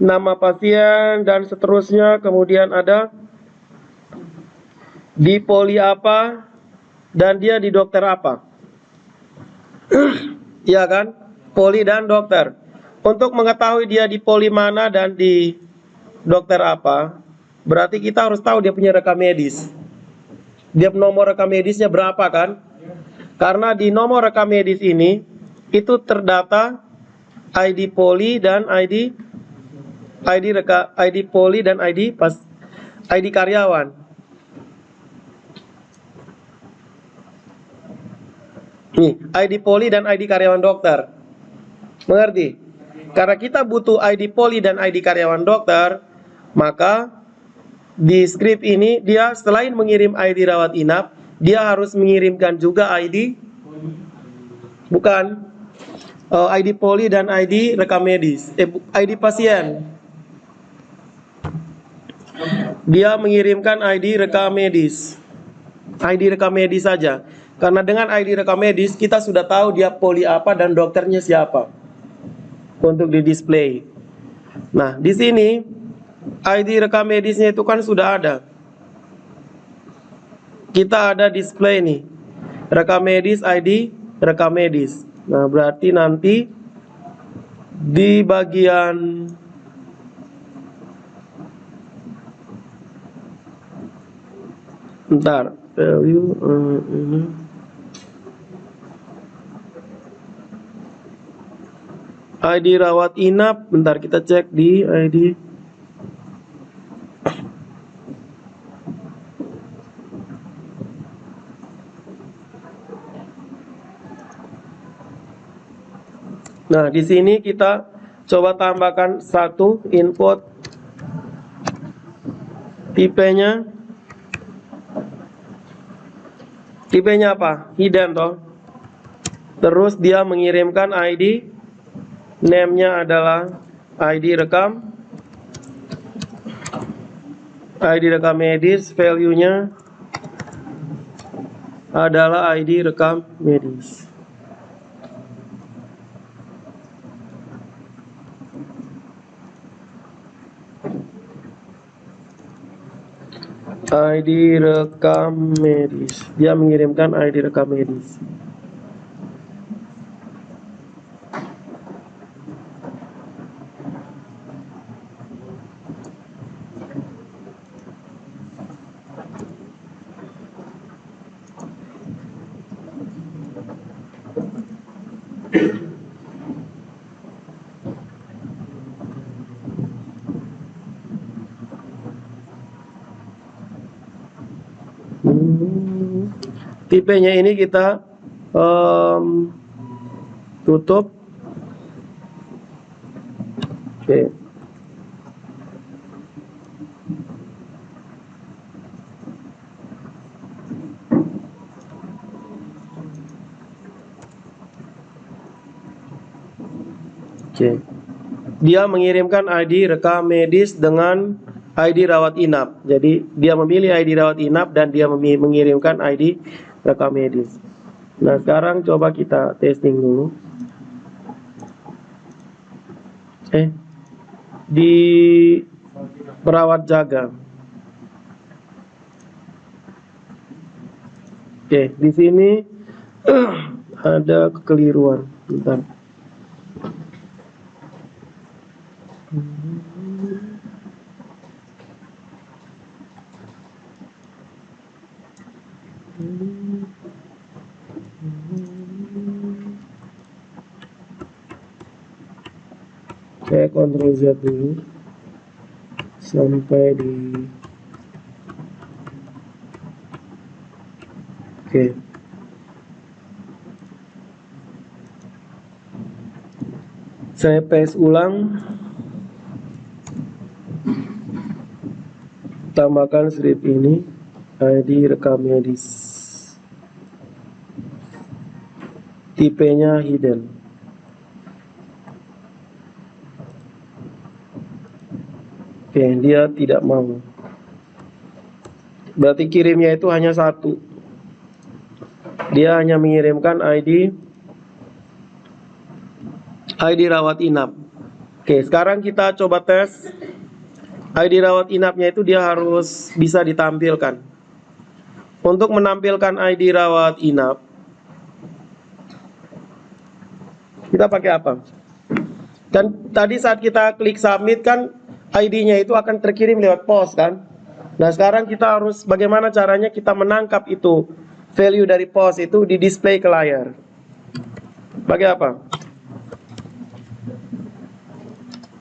nama pasien dan seterusnya, kemudian ada di poli apa dan dia di dokter apa. Iya kan? Poli dan dokter. Untuk mengetahui dia di poli mana dan di dokter apa, berarti kita harus tahu dia punya rekam medis. Dia nomor rekam medisnya berapa kan? Karena di nomor rekam medis ini itu terdata ID poli dan ID poli dan ID karyawan. Nih, ID poli dan ID karyawan dokter. Mengerti? Karena kita butuh ID poli dan ID karyawan dokter, maka di script ini dia selain mengirim ID rawat inap, dia harus mengirimkan juga ID ID poli dan ID rekam medis, ID pasien. Dia mengirimkan ID rekam medis. ID rekam medis saja. Karena dengan ID rekam medis kita sudah tahu dia poli apa dan dokternya siapa untuk di display. Nah, di sini ID rekam medisnya itu kan sudah ada. Kita ada display nih. Rekam medis, ID rekam medis. Nah, berarti nanti di bagian value ID rawat inap, bentar kita cek di ID. Nah, di sini kita coba tambahkan satu input tipenya. Tipenya apa? Hidden toh. Terus dia mengirimkan ID, name-nya adalah ID rekam medis, value-nya adalah ID rekam medis. ID rekam medis. Dia mengirimkan ID rekam medis. tipenya ini kita tutup. Oke. Oke. Dia mengirimkan ID rekam medis dengan ID rawat inap. Jadi dia memilih ID rawat inap dan dia mengirimkan ID rekam medis. Nah, sekarang coba kita testing dulu. Di perawat jaga. Oke, di sini ada kekeliruan. Bentar. Saya Ctrl Z dulu sampai di oke. Saya paste ulang, tambahkan strip ini ID rekam medis, tipenya hidden. Oke, dia tidak mau. Berarti kirimnya itu hanya satu. Dia hanya mengirimkan ID rawat inap. Oke, sekarang kita coba tes. ID rawat inapnya itu dia harus bisa ditampilkan. Untuk menampilkan ID rawat inap, kita pakai apa? Dan tadi saat kita klik submit kan ID-nya itu akan terkirim lewat pos kan? Nah, sekarang kita harus bagaimana caranya kita menangkap itu value dari pos itu di display ke layar. Pakai apa?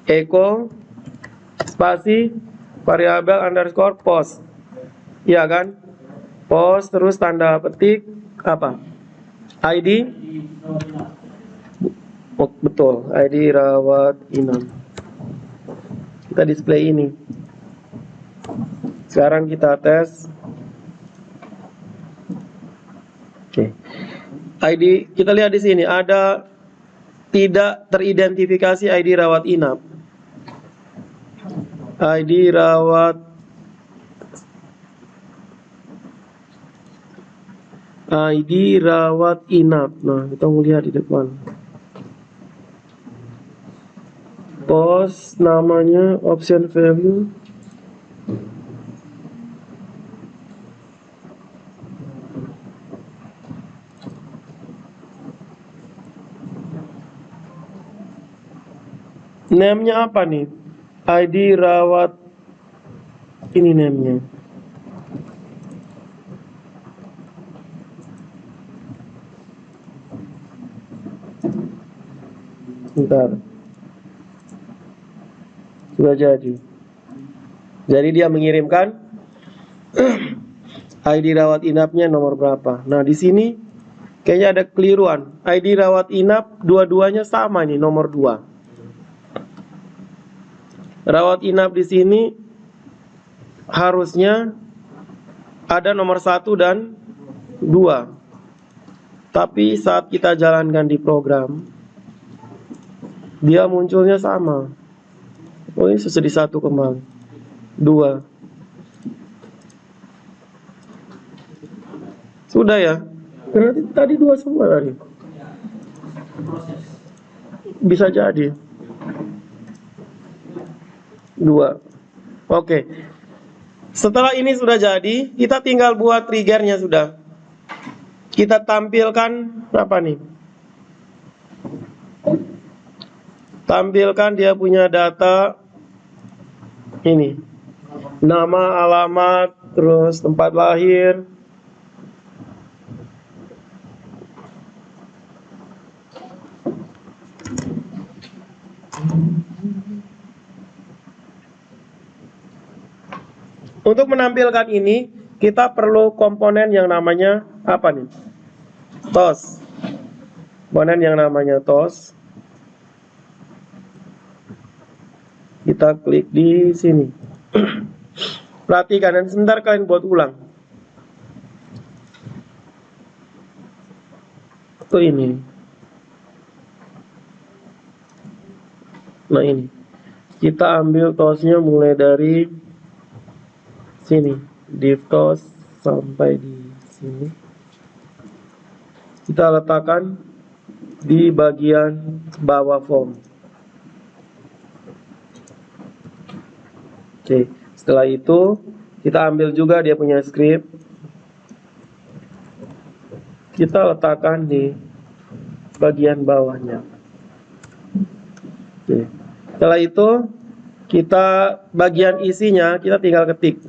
Echo spasi variabel underscore pos. Iya kan? Pos terus tanda petik apa? ID. Oh, betul, ID rawat inap. Kita display ini. Sekarang kita tes. Oke. ID kita lihat di sini ada tidak teridentifikasi ID rawat inap. ID rawat inap. Nah, kita melihat di depan. Pos namanya option value. Name-nya apa nih? ID rawat ini name-nya. Bentar. Sudah jadi. Jadi dia mengirimkan ID rawat inapnya nomor berapa. Nah, di sini kayaknya ada keliruan. ID rawat inap dua-duanya sama nih, nomor 2. Rawat inap di sini harusnya ada nomor 1 dan 2. Tapi saat kita jalankan di program, dia munculnya sama. Oh, ini jadi 1 kembali. 2. Sudah ya? Berarti tadi 2 semua tadi. Bisa jadi 2. Oke. Setelah ini sudah jadi, kita tinggal buat triggernya sudah. Kita tampilkan apa nih? Tampilkan dia punya data ini. Nama, alamat, terus tempat lahir. Untuk menampilkan ini, kita perlu komponen yang namanya apa nih? TOS. Komponen yang namanya TOS. Kita klik di sini. Perhatikan, dan sebentar kalian buat ulang. Itu ini. Nah ini. Kita ambil TOS-nya mulai dari sini. Div TOS sampai di sini. Kita letakkan di bagian bawah form. Oke, setelah itu kita ambil juga dia punya script. Kita letakkan di bagian bawahnya. Oke. Setelah itu kita bagian isinya kita tinggal ketik.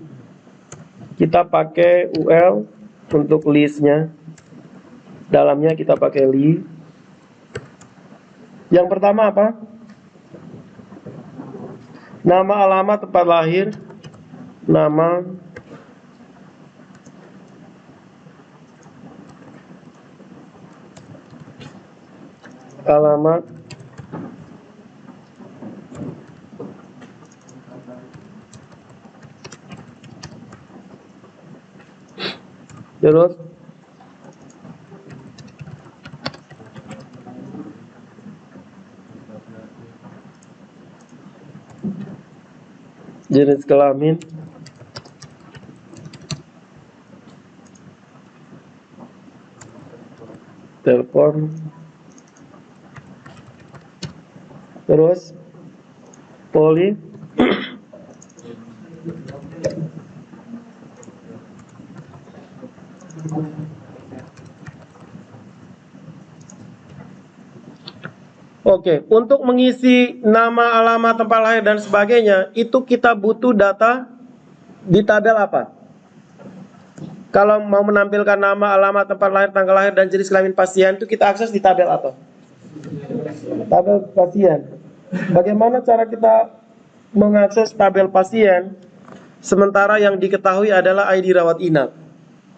Kita pakai UL untuk listnya. Dalamnya kita pakai li. Yang pertama apa? Nama, alamat, tempat lahir. Nama, alamat, terus jenis kelamin, telepon, terus poli, Oke, untuk mengisi nama, alamat, tempat lahir, dan sebagainya, itu kita butuh data di tabel apa? Kalau mau menampilkan nama, alamat, tempat lahir, tanggal lahir, dan jenis kelamin pasien, itu kita akses di tabel apa? Tabel pasien. Bagaimana cara kita mengakses tabel pasien, sementara yang diketahui adalah ID rawat inap?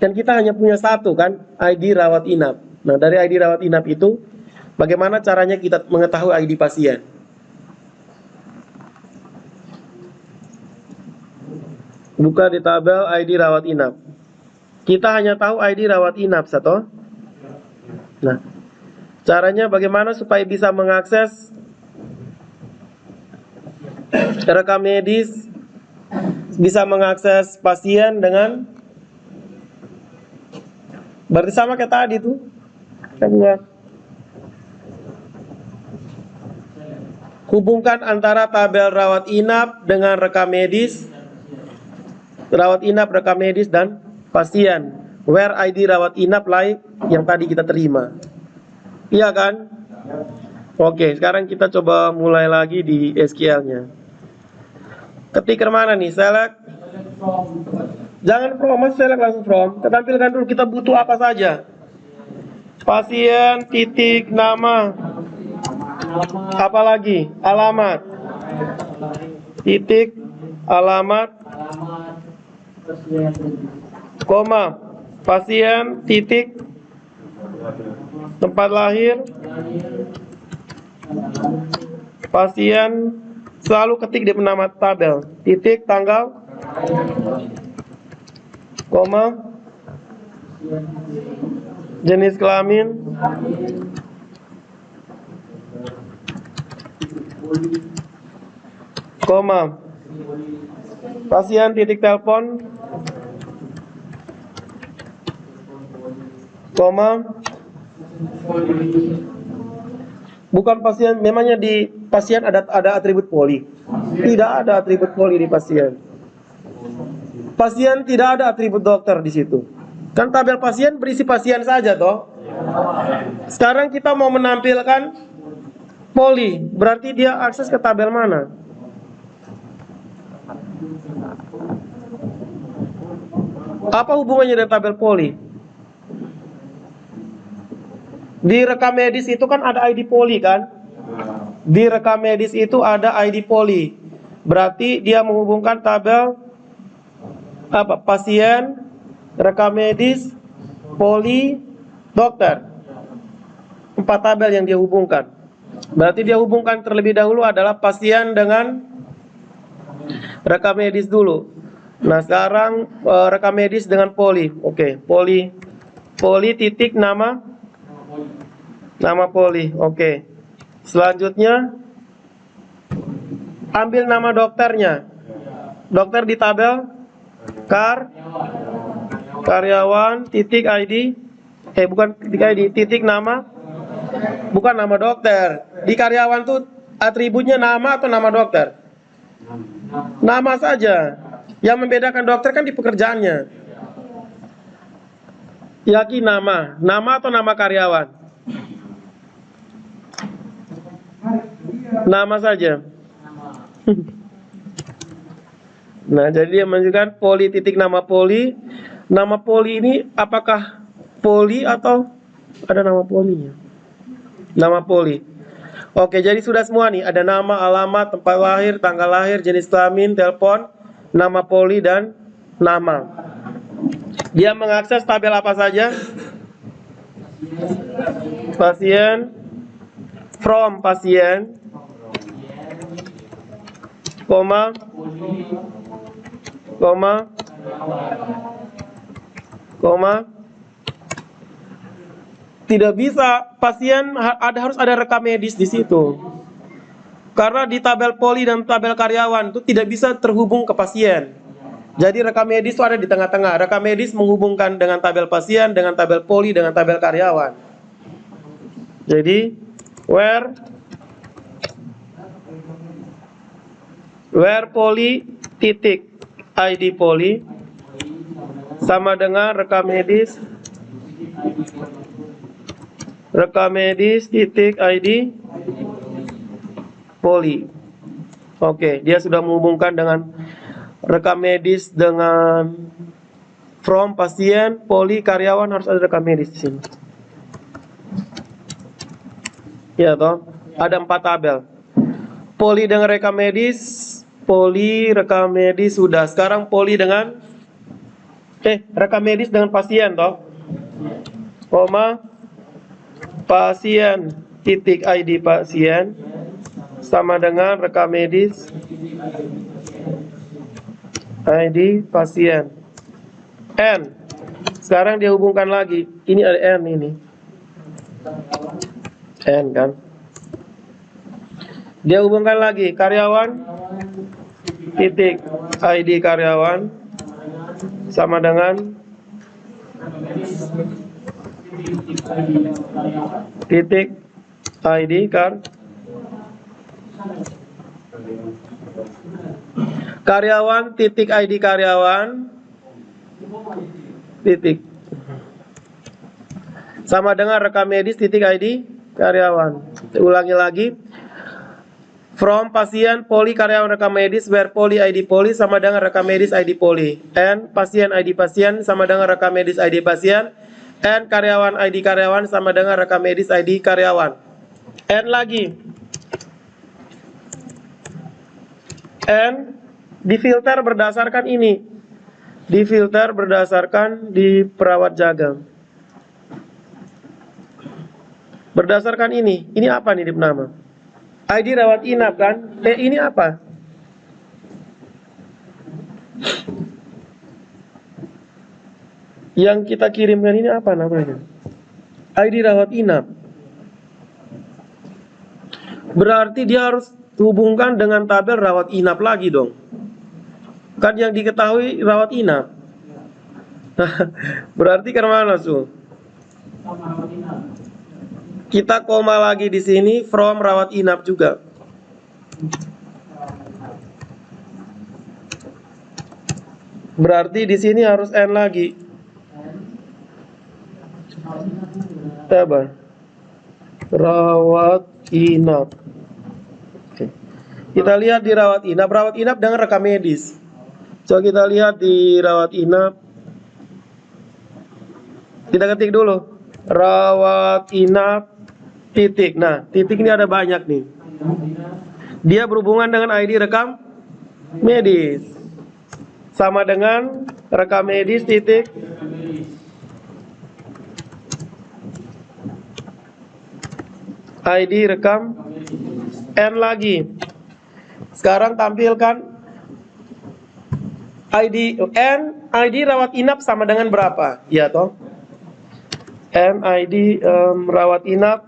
Dan kita hanya punya satu kan, ID rawat inap. Nah, dari ID rawat inap itu, bagaimana caranya kita mengetahui ID pasien? Buka di tabel ID rawat inap. Kita hanya tahu ID rawat inap satu. Nah, caranya bagaimana supaya bisa mengakses rekam medis, bisa mengakses pasien dengan berarti sama kayak tadi tuh. Hubungkan antara tabel rawat inap dengan rekam medis, rawat inap, rekam medis, dan pasien. Where ID rawat inap like yang tadi kita terima. Iya kan? Oke, sekarang kita coba mulai lagi di SQL-nya. Ketik kemana nih? Select. Jangan from, masih select langsung from. Kita tampilkan dulu kita butuh apa saja. Pasien, titik, nama. Apa lagi? Alamat. Titik, alamat, koma, pasien, titik, tempat lahir, pasien, selalu ketik di nama tabel, titik, tanggal, koma, jenis kelamin, koma, pasien, titik, telepon, koma, bukan pasien. Memangnya di pasien ada atribut poli? Tidak ada atribut poli di pasien. Pasien tidak ada atribut dokter di situ. Kan tabel pasien berisi pasien saja toh. Sekarang kita mau menampilkan poli, berarti dia akses ke tabel mana? Apa hubungannya dengan tabel poli? Di rekam medis itu kan ada ID poli kan? Di rekam medis itu ada ID poli. Berarti dia menghubungkan tabel apa? Pasien rekam medis, poli, dokter. 4 tabel yang dia hubungkan. Berarti dia hubungkan terlebih dahulu adalah pasien dengan rekam medis dulu. Nah, sekarang rekam medis dengan poli. Oke, poli titik nama poli. Oke. Selanjutnya ambil nama dokternya. Dokter di tabel karyawan titik ID. Bukan titik ID, titik nama. Bukan nama dokter. Di karyawan tuh atributnya nama atau nama dokter? Nama saja. Yang membedakan dokter kan di pekerjaannya. Yakin nama atau nama karyawan? Nama saja. Nah, jadi dia menunjukkan poli titik nama poli. Nama poli ini apakah poli atau ada nama polinya? Nama poli. Oke, jadi sudah semua nih. Ada nama, alamat, tempat lahir, tanggal lahir, jenis kelamin, telepon, nama poli, dan nama. Dia mengakses tabel apa saja? Pasien, from pasien, koma, tidak bisa pasien harus ada rekam medis di situ. Karena di tabel poli dan tabel karyawan itu tidak bisa terhubung ke pasien. Jadi rekam medis itu ada di tengah-tengah. Rekam medis menghubungkan dengan tabel pasien, dengan tabel poli, dengan tabel karyawan. Jadi where poli titik ID poli sama dengan rekam medis titik ID poli. Oke, dia sudah menghubungkan dengan rekam medis dengan from pasien, poli, karyawan, harus ada rekam medis di sini. Ya toh, ada 4 tabel. Poli dengan rekam medis, poli rekam medis sudah. Sekarang poli dengan rekam medis dengan pasien toh. Koma pasien titik ID pasien sama dengan rekam medis ID pasien. N. Sekarang dia hubungkan lagi. Ini ada N ini. N kan. Dia hubungkan lagi karyawan titik ID karyawan sama dengan titik ID karyawan titik ID karyawan titik sama dengan rekam medis titik ID karyawan. Ulangi lagi. From pasien poli karyawan rekam medis where poli ID poli sama dengan rekam medis ID poli. And pasien ID pasien sama dengan rekam medis ID pasien. And karyawan ID karyawan sama dengan rekam medis ID karyawan. And lagi. And difilter berdasarkan ini. Difilter berdasarkan di perawat jaga. Berdasarkan ini. Ini apa nih di nama? ID rawat inap kan? Ini apa? Yang kita kirimkan ini apa namanya? ID rawat inap. Berarti dia harus hubungkan dengan tabel rawat inap lagi dong. Kan yang diketahui rawat inap. Berarti ke mana su? Kita koma lagi di sini from rawat inap juga. Berarti di sini harus N lagi. Coba. Rawat inap. Oke. Kita lihat di rawat inap. Rawat inap dengan rekam medis. Coba kita lihat di rawat inap. Kita ketik dulu. Rawat inap titik. Nah, titik ini ada banyak nih. Dia berhubungan dengan ID rekam medis. Sama dengan rekam medis titik ID rekam N lagi. Sekarang tampilkan ID N, ID rawat inap sama dengan berapa? Ya toh? N ID rawat inap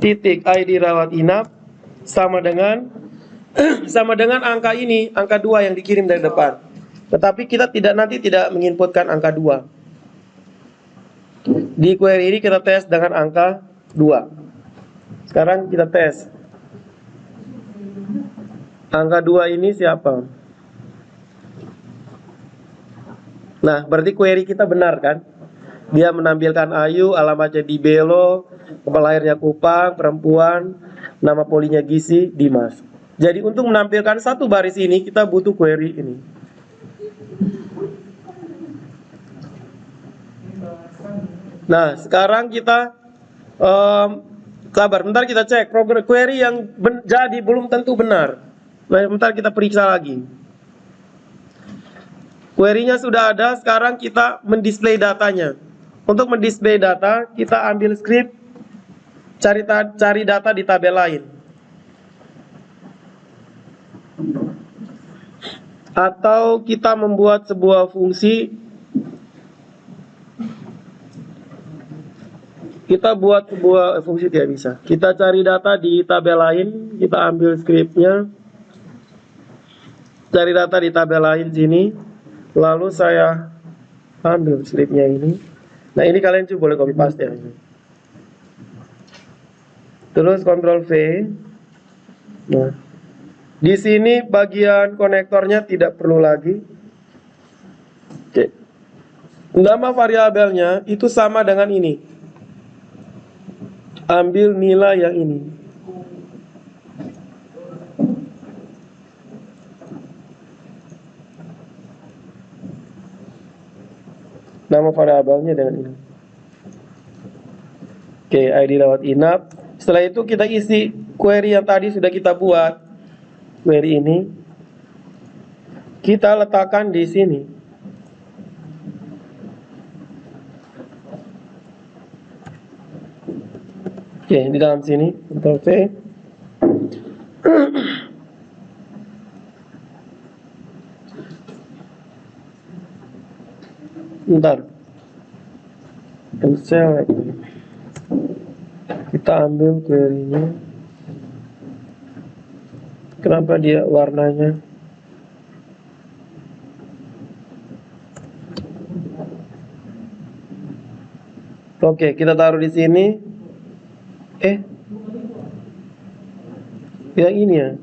titik ID rawat inap sama dengan sama dengan angka ini, angka 2 yang dikirim dari depan. Tetapi kita nanti tidak menginputkan angka 2. Di query ini kita tes dengan angka 2. Sekarang kita tes. Angka 2 ini siapa? Nah, berarti query kita benar kan? Dia menampilkan Ayu, alamatnya di Belo, kepala lahirnya Kupang, perempuan, nama polinya Gisi, Dimas. Jadi untuk menampilkan satu baris ini kita butuh query ini. Nah, sekarang kita sabar, bentar kita cek program query yang jadi belum tentu benar. Nah, bentar kita periksa lagi. Query-nya sudah ada, sekarang kita mendisplay datanya. Untuk mendisplay data, kita ambil script cari data di tabel lain. Atau kita membuat sebuah fungsi. Kita buat sebuah fungsi tidak bisa. Kita cari data di tabel lain, kita ambil scriptnya. Cari data di tabel lain sini. Lalu saya ambil scriptnya ini. Nah, ini kalian juga boleh copy paste ya. Terus Ctrl V. Nah, di sini bagian konektornya tidak perlu lagi. Oke. Nama variabelnya itu sama dengan ini. Ambil nilai yang ini. Nama variabelnya dengan ini. Oke, ID rawat inap. Setelah itu kita isi query yang tadi sudah kita buat. Query ini kita letakkan di sini. Oke, di dalam sini, Ctrl V. Bentar. Select. Kita ambil query-nya. Kenapa dia warnanya? Oke, kita taruh di sini. Yang ini ya.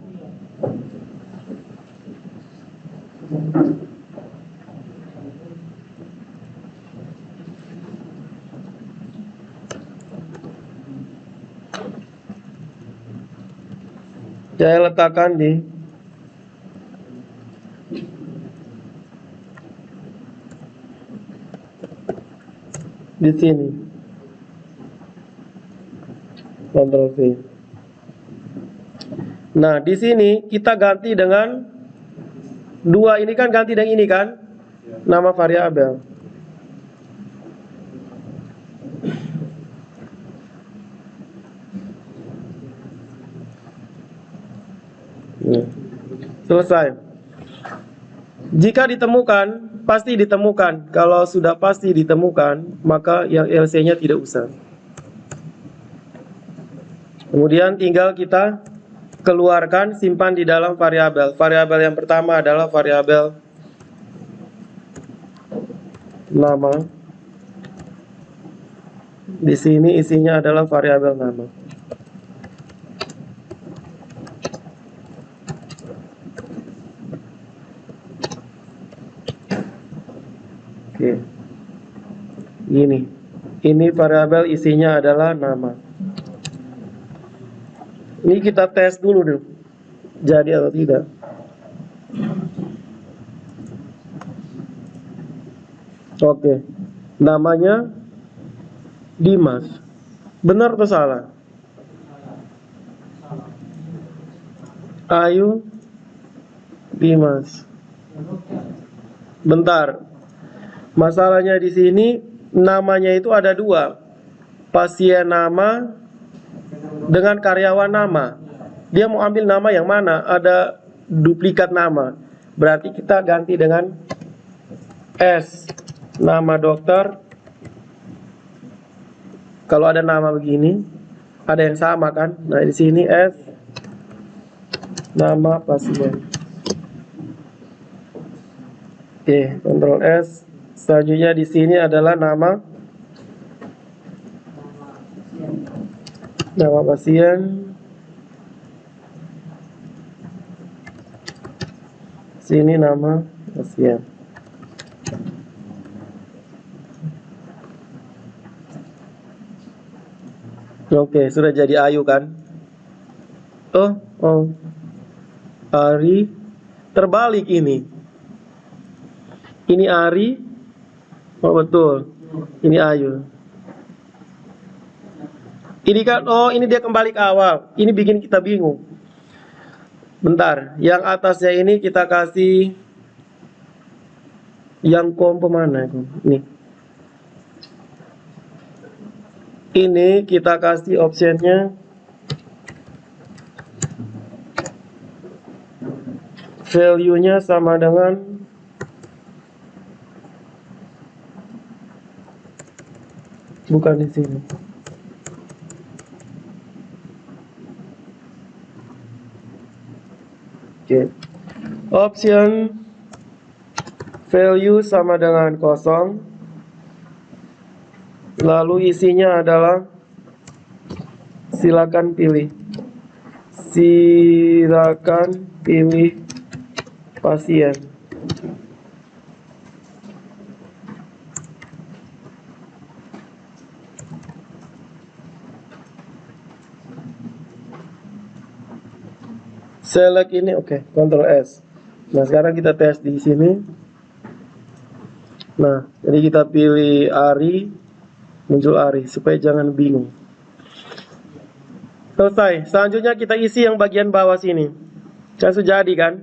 Saya letakkan di sini. Ctrl V. Nah, di sini kita ganti dengan 2 ini kan, ganti dengan ini kan, nama variabel. Selesai. Jika ditemukan, pasti ditemukan. Kalau sudah pasti ditemukan, maka yang LC-nya tidak usah. Kemudian tinggal kita keluarkan, simpan di dalam variabel. Variabel yang pertama adalah variabel nama. Di sini isinya adalah variabel nama. Oke. Ini variabel isinya adalah nama. Ini kita tes dulu deh, jadi atau tidak. Oke, namanya Dimas. Benar atau salah? Ayu Dimas. Bentar. Masalahnya di sini namanya itu ada dua. Pasien nama dengan karyawan nama. Dia mau ambil nama yang mana? Ada duplikat nama. Berarti kita ganti dengan S. Nama dokter. Kalau ada nama begini, ada yang sama kan? Nah, di sini S. Nama pasien. Oke, Ctrl S. Selanjutnya di sini adalah nama pasien. Sini nama pasien. Oke, sudah jadi Ayu kan? Oh. Ari. Terbalik ini. Ini Ari. Oh betul. Ini Ayu. Ini kan, ini dia kembali ke awal. Ini bikin kita bingung. Bentar, yang atasnya ini kita kasih yang kompo mana itu? Ini kita kasih optionnya value-nya sama dengan bukan di sini. Oke. Option value sama dengan kosong. Lalu isinya adalah silakan pilih. Silakan pilih pasien. Select ini, oke, Ctrl S. Nah, sekarang kita tes di sini. Nah, jadi kita pilih Ari, muncul Ari, supaya jangan bingung. Selesai. Selanjutnya kita isi yang bagian bawah sini. Kan sudah jadi kan?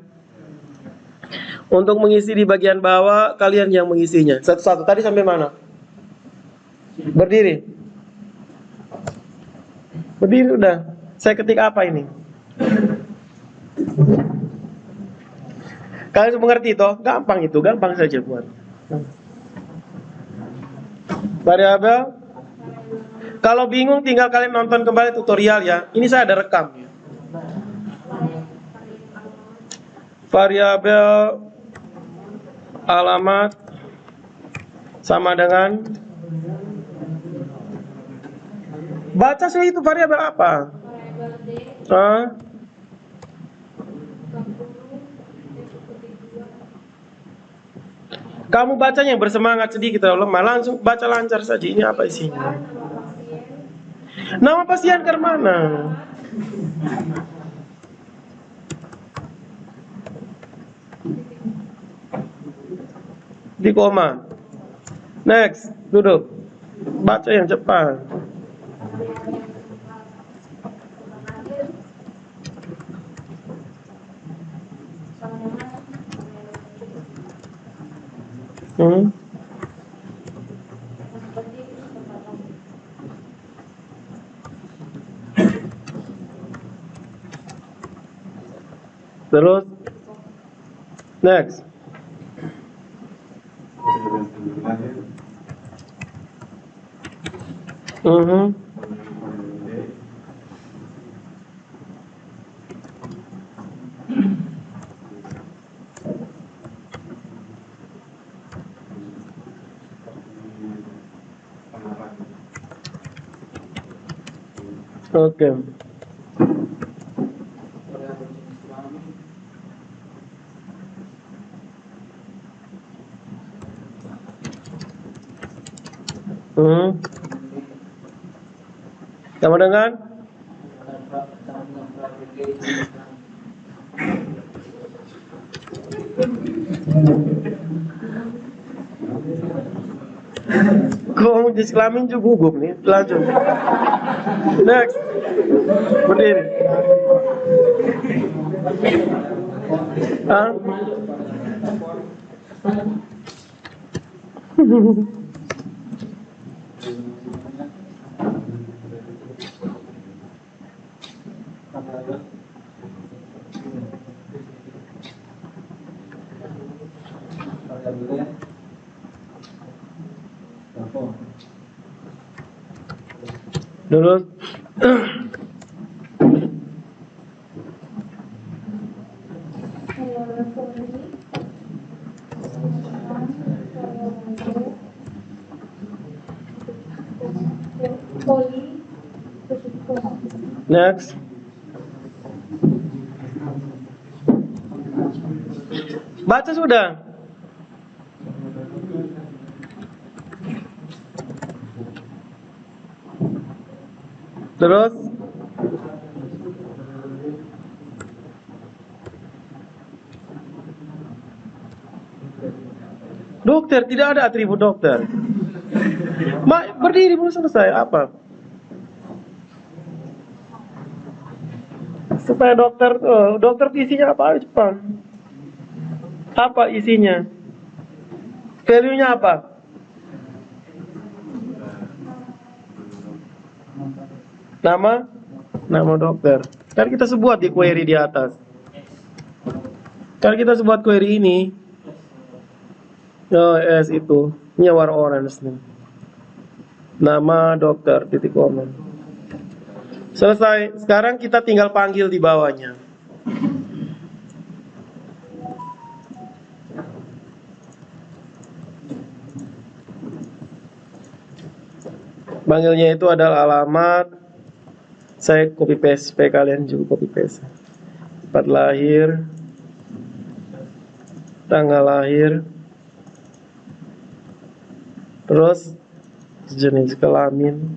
Untuk mengisi di bagian bawah, kalian yang mengisinya. Satu-satu. Tadi sampai mana? Berdiri. Berdiri udah. Saya ketik apa ini? Kalian mengerti toh? Gampang itu, gampang saja buat. Variabel. Kalau bingung tinggal kalian nonton kembali tutorial ya. Ini saya ada rekam ya. Variabel alamat sama dengan baca sih itu variabel apa? Kamu bacanya yang bersemangat sedikit atau lemah, langsung baca lancar saja. Ini apa isinya? Nama pasien ke mana? Di koma. Next, duduk. Baca yang cepat. Terus next. Oke. Sama dengan kok jenis kelamin juga gugup nih. Lanjut. Next. Berdiri. Terus next. Baca sudah. Terus dokter, tidak ada atribut dokter. Berdiri belum selesai apa? Supaya dokter isinya apa? Cepat. Apa isinya? Value-nya apa? Nama dokter. Kan kita sebuat di query di atas. Kan kita sebuat query ini. Oh, S itu. Ini warna orange nih. Nama dokter titik komen. Selesai. Sekarang kita tinggal panggil di bawahnya. Panggilnya itu adalah alamat. Saya copy paste supaya kalian juga copy paste. Tempat lahir, tanggal lahir, terus jenis kelamin,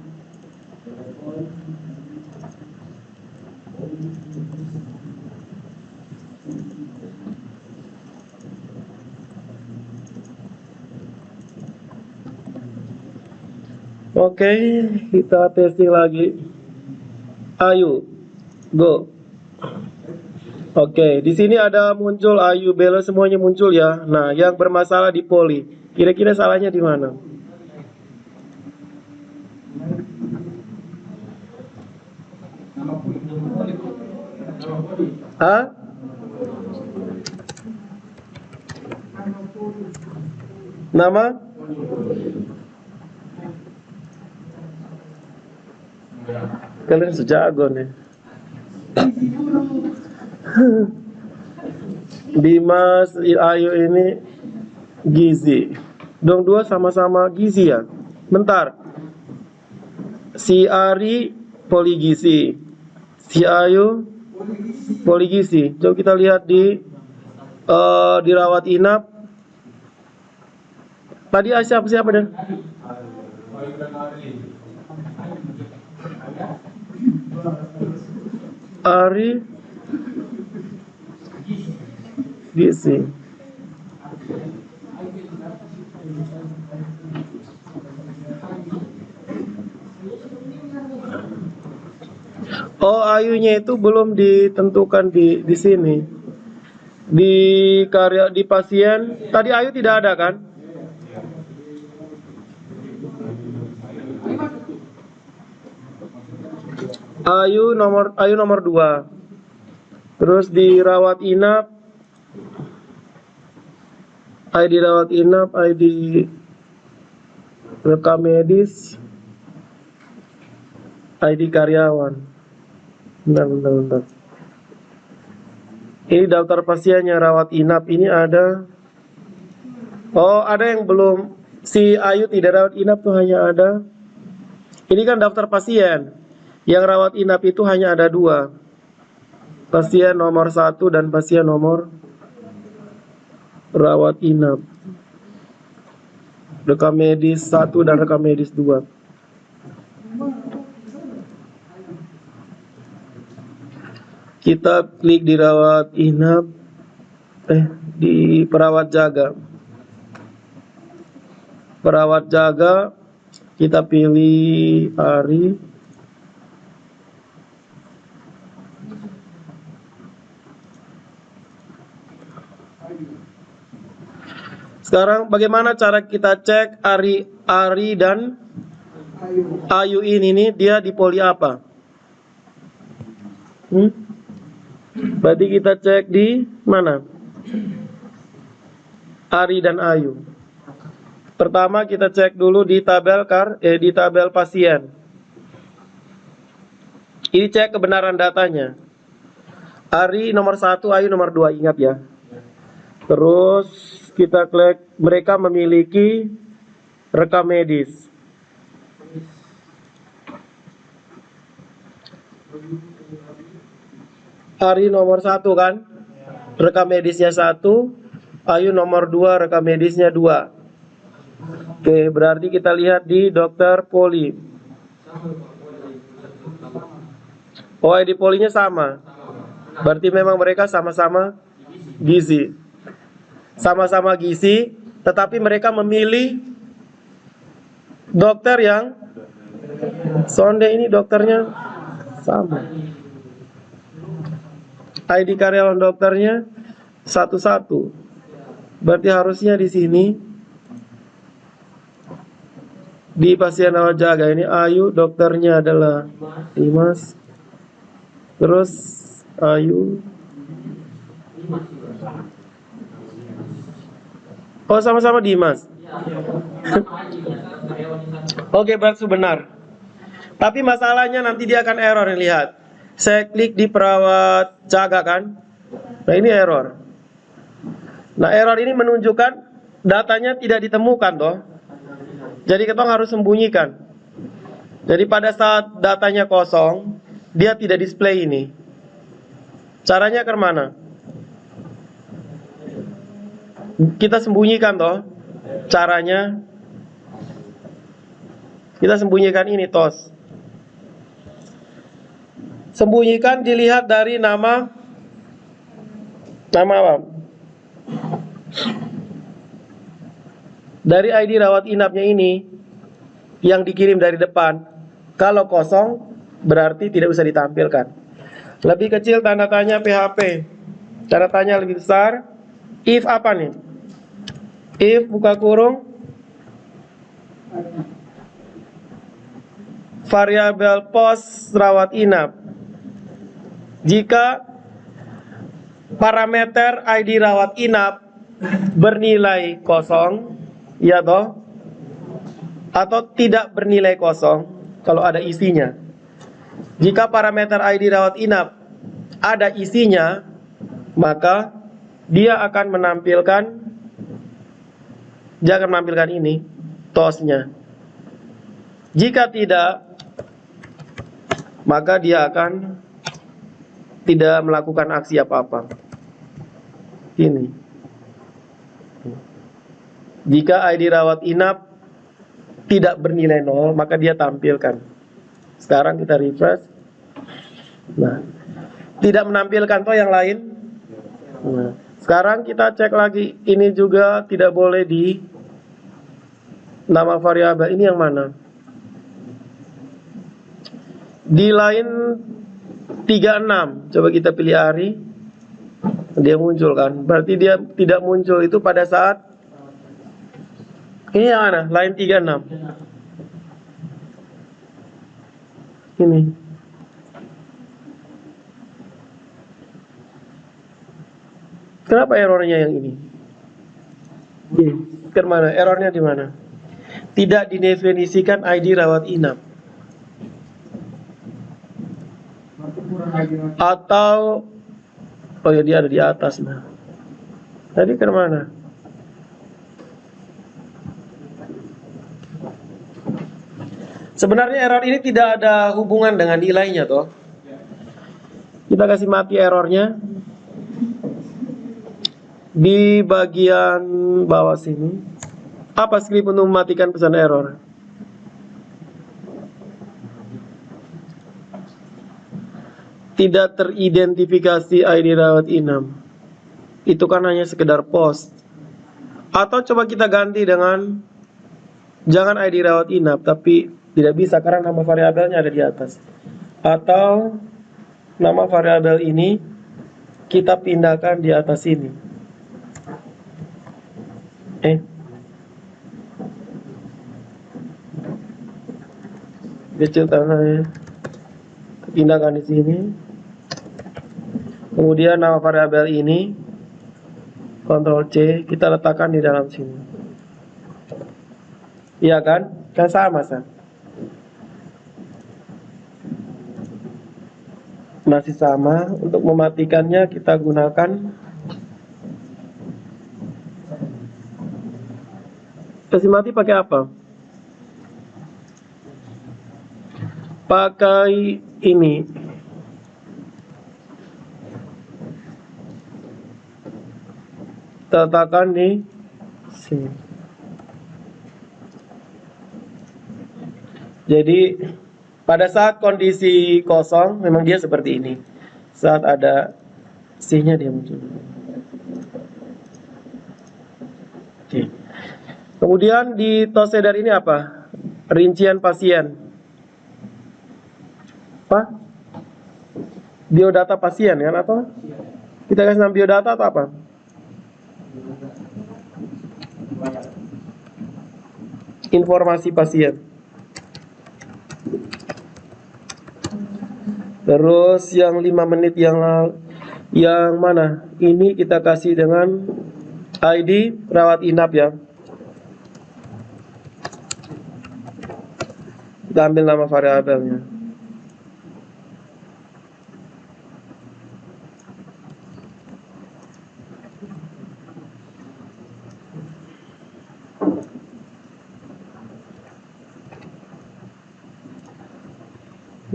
oke, kita testing lagi. Ayu, go. Oke, di sini ada muncul Ayu, Bella, semuanya muncul ya. Nah, yang bermasalah di poli, kira-kira salahnya di mana? Hah? Nama? Kalian sejago nih. Dimas, Ayu ini gizi. Dong dua sama-sama gizi ya. Bentar. Si Ari poligizi. Si Ayu poligizi. Coba kita lihat di rawat inap. Tadi siapa dan? Ari gizi. Oh, Ayunya itu belum ditentukan di sini. Di karya di pasien tadi Ayu tidak ada kan? Ayu nomor 2. Terus di rawat inap ID rawat inap, ID rekam medis, ID karyawan. Bentar. Ini daftar pasiennya rawat inap. Ini ada. Oh, ada yang belum. Si Ayu tidak rawat inap tuh hanya ada. Ini kan daftar pasien. Yang rawat inap itu hanya ada 2. Pasien nomor 1 dan pasien nomor rawat inap. Rekam medis 1 dan rekam medis 2. Kita klik di rawat inap, di perawat jaga. Perawat jaga, kita pilih Ari. Sekarang bagaimana cara kita cek Ari dan Ayu ini nih, dia di poli apa? Berarti kita cek di mana? Ari dan Ayu. Pertama kita cek dulu di tabel di tabel pasien. Ini cek kebenaran datanya. Ari nomor 1, Ayu nomor 2, ingat ya. Terus kita klik, mereka memiliki rekam medis. Ari nomor 1 kan, rekam medisnya 1. Ayu nomor 2, rekam medisnya 2. Oke, berarti kita lihat di dokter poli. Oh, ID polinya sama. Berarti memang mereka sama-sama gizi. Sama-sama gizi, tetapi mereka memilih dokter yang sonde ini dokternya sama. ID karyawan dokternya 11. Berarti harusnya di sini di pasien awal jaga ini Ayu dokternya adalah Dimas. Terus Ayu. Oh, sama-sama Dimas. Oke, berarti benar. Tapi masalahnya nanti dia akan error nih, lihat. Saya klik di perawat jaga kan. Nah, ini error. Nah, error ini menunjukkan datanya tidak ditemukan toh. Jadi kita harus sembunyikan. Jadi pada saat datanya kosong, dia tidak display ini. Caranya ke mana? Kita sembunyikan toh. Caranya kita sembunyikan ini tos. Sembunyikan dilihat dari nama apa? Dari ID rawat inapnya ini yang dikirim dari depan. Kalau kosong berarti tidak bisa ditampilkan. Lebih kecil tanda tanya PHP. Tanda tanya lebih besar. If apa nih? If buka kurung variabel pos rawat inap. Jika parameter ID rawat inap bernilai kosong, ya toh, atau tidak bernilai kosong kalau ada isinya. Jika parameter ID rawat inap ada isinya, maka dia akan menampilkan ini tosnya. Jika tidak, maka dia akan tidak melakukan aksi apa-apa. Ini. Jika ID rawat inap tidak bernilai 0, maka dia tampilkan. Sekarang kita refresh. Nah, tidak menampilkan toh yang lain. Nah, sekarang kita cek lagi. Ini juga tidak boleh di nama variabel. Ini yang mana? Di line 36. Coba kita pilih Ari. Dia muncul kan. Berarti dia tidak muncul itu pada saat ini yang mana? Line 36. Ini. Kenapa errornya yang ini? Ke mana? Errornya di mana? Tidak didefinisikan ID rawat inap. Atau oh ya, dia ada di atas. Nah, tadi ke mana? Sebenarnya error ini tidak ada hubungan dengan nilainya toh. Kita kasih mati errornya di bagian bawah sini. Apa skrip untuk mematikan pesan error? Tidak teridentifikasi ID rawat inap. Itu kan hanya sekedar post. Atau coba kita ganti dengan jangan ID rawat inap, tapi tidak bisa karena nama variabelnya ada di atas. Atau nama variabel ini kita pindahkan di atas ini. kecil tanahnya pindahkan di sini. Kemudian nama variabel ini Ctrl C kita letakkan di dalam sini. Iya kan? Kan sama kan? Masih sama. Untuk mematikannya kita gunakan kasih mati pakai apa? Pakai ini. Kita letakkan di sini. Jadi pada saat kondisi kosong memang dia seperti ini. Saat ada C-nya dia muncul. Oke. Kemudian di toStder ini apa? Rincian pasien. Apa? Biodata pasien kan atau kita kasih nama biodata atau apa? Informasi pasien. Terus yang 5 menit yang mana? Ini kita kasih dengan ID rawat inap ya. Kita ambil nama variabelnya.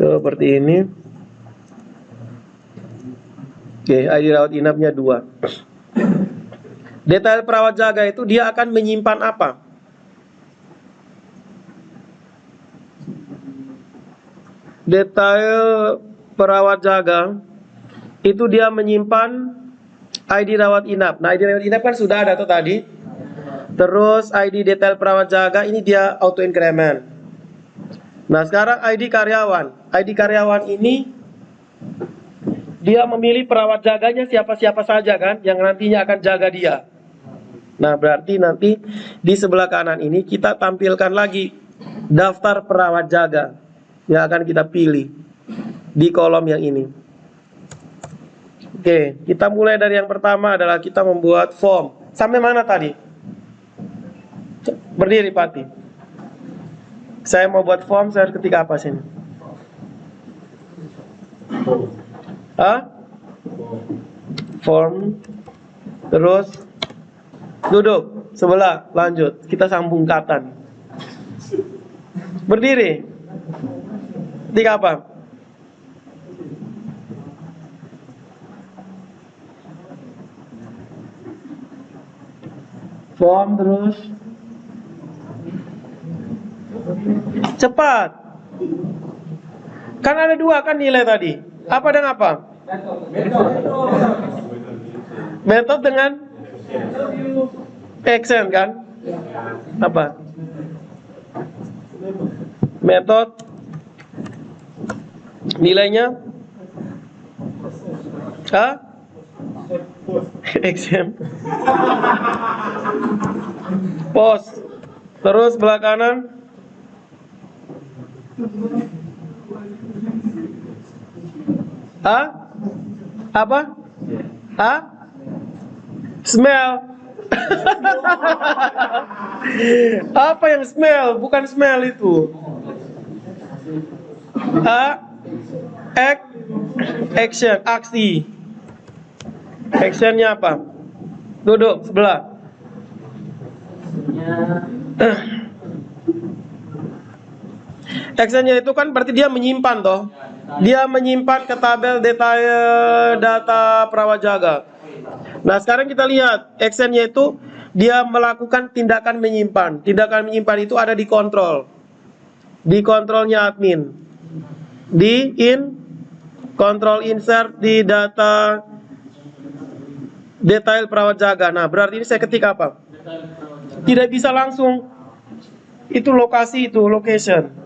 Seperti ini. Oke, ID rawat inapnya 2. Detail perawat jaga itu dia akan menyimpan apa? Detail perawat jaga itu dia menyimpan ID rawat inap. Nah, ID rawat inap kan sudah ada tuh tadi. Terus ID detail perawat jaga ini dia auto increment. Nah, sekarang ID karyawan. ID karyawan ini dia memilih perawat jaganya siapa-siapa saja kan yang nantinya akan jaga dia. Nah, berarti nanti di sebelah kanan ini kita tampilkan lagi daftar perawat jaga yang akan kita pilih di kolom yang ini. Oke, kita mulai dari yang pertama adalah kita membuat form. Sampai mana tadi? Berdiri, Pati. Saya mau buat form, saya harus ketik apa sini? Hah? Form. Terus duduk sebelah, lanjut. Kita sambung katan. Berdiri. Ketik apa? Form terus. Cepat. Kan ada 2 kan nilai tadi. Apa dan apa? Metode dengan action kan? Apa? Metode nilainya? Hah? Action. Post. Terus belah kanan. Hah? Apa? Hah? Smell. Apa yang smell? Bukan smell itu. Action, aksi. Actionnya apa? Duduk sebelah. Actionnya itu kan berarti dia menyimpan toh. Dia menyimpan ke tabel detail data perawat jaga. Nah, sekarang kita lihat actionnya itu dia melakukan tindakan menyimpan. Tindakan menyimpan itu ada di kontrol. Di kontrolnya admin. Di kontrol insert di data detail perawat jaga. Nah, berarti ini saya ketik apa? Tidak bisa langsung. Itu lokasi itu, location.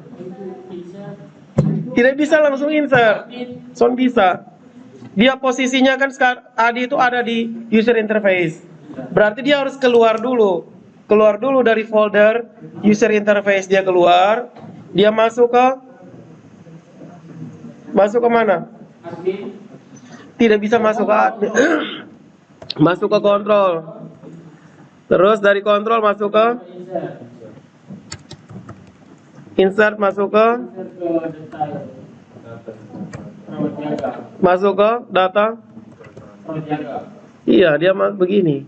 Tidak bisa langsung insert. Sound bisa. Dia posisinya kan sekarang Adi itu ada di user interface. Berarti dia harus keluar dulu. keluar dulu dari folder user interface, dia keluar, dia masuk ke mana? Tidak bisa masuk ke admin. Masuk ke kontrol. Terus dari kontrol masuk ke insert, masuk ke data. Iya, dia begini.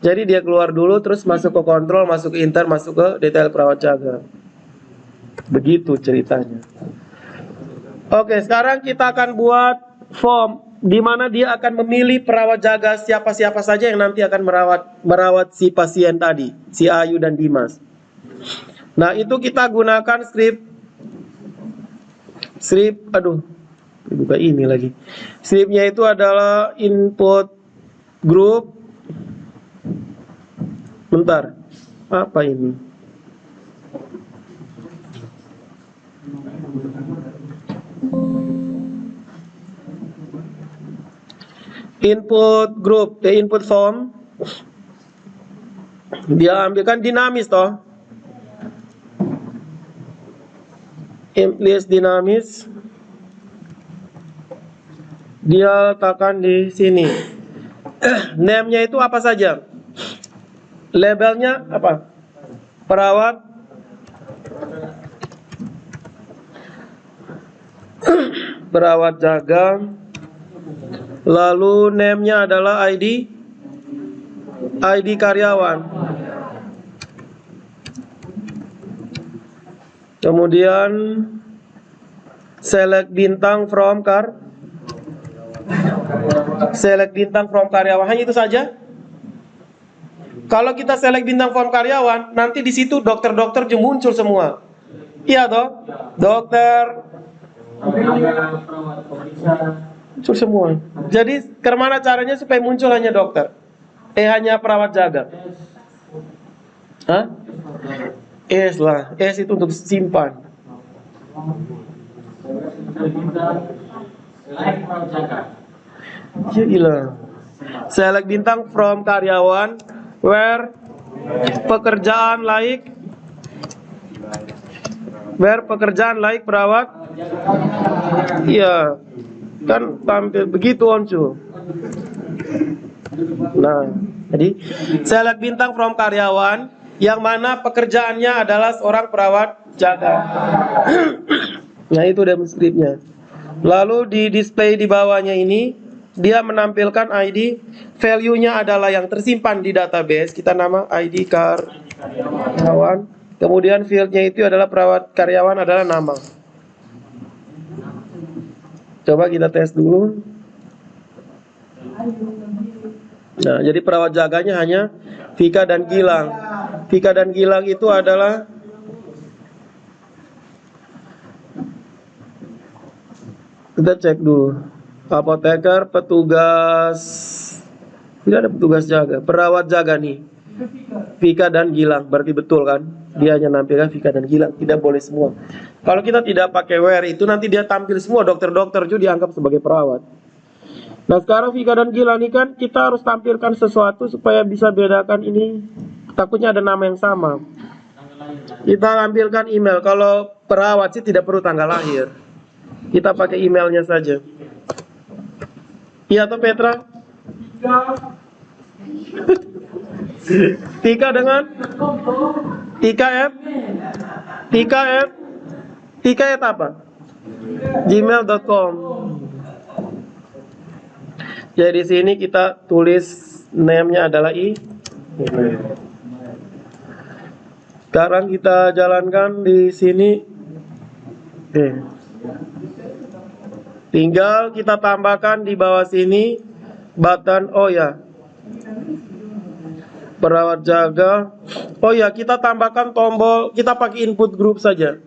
Jadi dia keluar dulu, terus masuk ke kontrol, masuk ke insert, masuk ke detail perawat jaga. Begitu ceritanya. Oke, sekarang kita akan buat form di mana dia akan memilih perawat jaga siapa-siapa saja yang nanti akan merawat si pasien tadi, si Ayu dan Dimas. Nah, itu kita gunakan script, aduh, buka ini lagi. Scriptnya itu adalah input group. Bentar, apa ini? Input group, input form. Dia ambilkan dinamis toh. List dinamis. Dia letakkan di sini. Name-nya itu apa saja? Labelnya apa? Perawat perawat jaga. Lalu name-nya adalah ID karyawan. Kemudian select bintang from karyawan. Hanya itu saja. Kalau kita select bintang from karyawan, nanti di situ dokter-dokter muncul semua. Iya toh? Dokter muncul semua. Jadi kemana caranya supaya muncul hanya dokter? Hanya perawat jaga. Hah? S lah. S itu untuk simpan. Ya ilah. Select bintang from karyawan where pekerjaan like perawat. Iya. Kan tampil begitu Oncu. Nah, jadi select bintang from karyawan yang mana pekerjaannya adalah seorang perawat jaga. Nah, itu demonstrasinya. Lalu di display di bawahnya ini dia menampilkan ID, value-nya adalah yang tersimpan di database, kita nama ID karyawan. Kemudian field-nya itu adalah perawat karyawan adalah nama. Coba kita tes dulu. Nah, jadi perawat jaganya hanya Vika dan Gilang. Vika dan Gilang itu adalah kita cek dulu. Apoteker, petugas, tidak ada petugas jaga, perawat jaga nih. Vika dan Gilang, berarti betul kan? Dia hanya nampilkan Vika dan Gilang, tidak boleh semua. Kalau kita tidak pakai where itu nanti dia tampil semua dokter-dokter juga dianggap sebagai perawat. Nah, sekarang Vika dan Gilang ini kan kita harus tampilkan sesuatu supaya bisa bedakan ini. Takutnya ada nama yang sama. Kita tampilkan email. Kalau perawat sih tidak perlu tanggal lahir. Kita pakai emailnya saja. Iya toh Petra? Tika dengan Tika F apa? gmail.com. Jadi di sini kita tulis name-nya adalah I. Sekarang kita jalankan di sini. Tinggal kita tambahkan di bawah sini button, oh ya, perawat jaga. Oh ya, kita tambahkan tombol, kita pakai input group saja.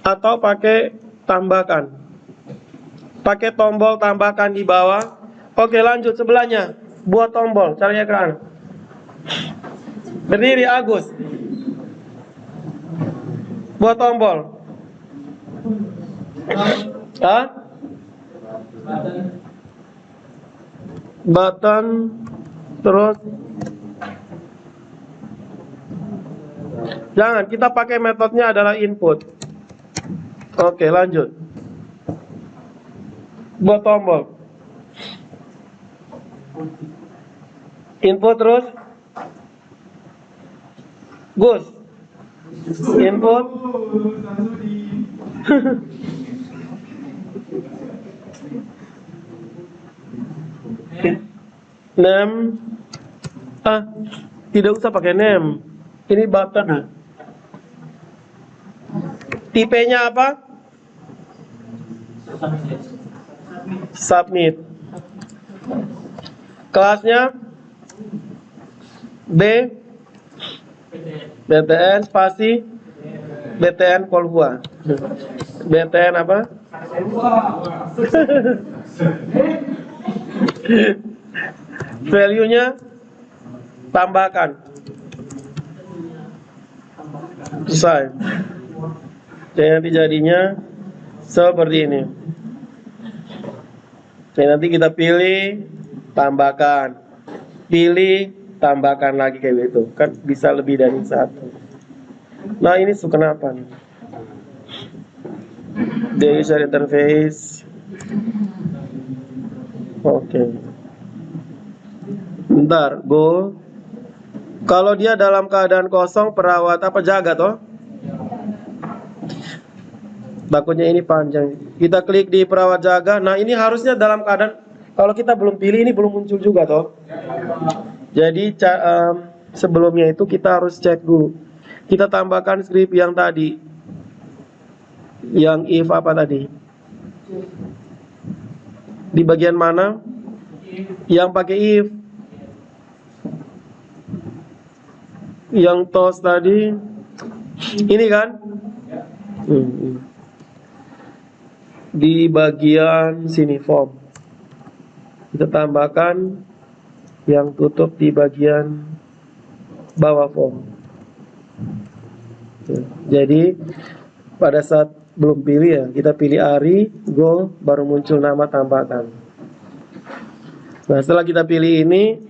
Atau pakai tambahkan. Pakai tombol tambahkan di bawah. Oke, lanjut sebelahnya. Buat tombol, caranya kan. Berdiri Agus. Buat tombol. Hah? Button terus Jangan, kita pakai metodenya adalah input. Oke, lanjut. Buat tombol. Input terus. Gus. Input. Name. Tidak usah pakai name. Ini button. Tipenya apa? Submit. Kelasnya B BTN spasi BTN Kolhua. BTN apa? Value-nya tambahkan. Selesai. Jadi nanti jadinya seperti ini. Jadi nanti kita pilih, tambahkan, pilih, tambahkan lagi kayak gitu. Kan bisa lebih dari satu. Nah ini kenapa nih? The user interface. Oke. Bentar, go. Kalau dia dalam keadaan kosong, perawat apa jaga toh? Takutnya ini panjang. Kita klik di perawat jaga. Nah ini harusnya dalam keadaan, kalau kita belum pilih ini belum muncul juga toh. Jadi sebelumnya itu kita harus cek dulu. Kita tambahkan script yang tadi. Yang if apa tadi? Di bagian mana? Yang pakai if. Yang tos tadi. Ini kan? Di bagian sini form. Kita tambahkan yang tutup di bagian bawah form. Jadi pada saat belum pilih ya, kita pilih Ari, go, baru muncul nama tambahkan. Nah setelah kita pilih ini,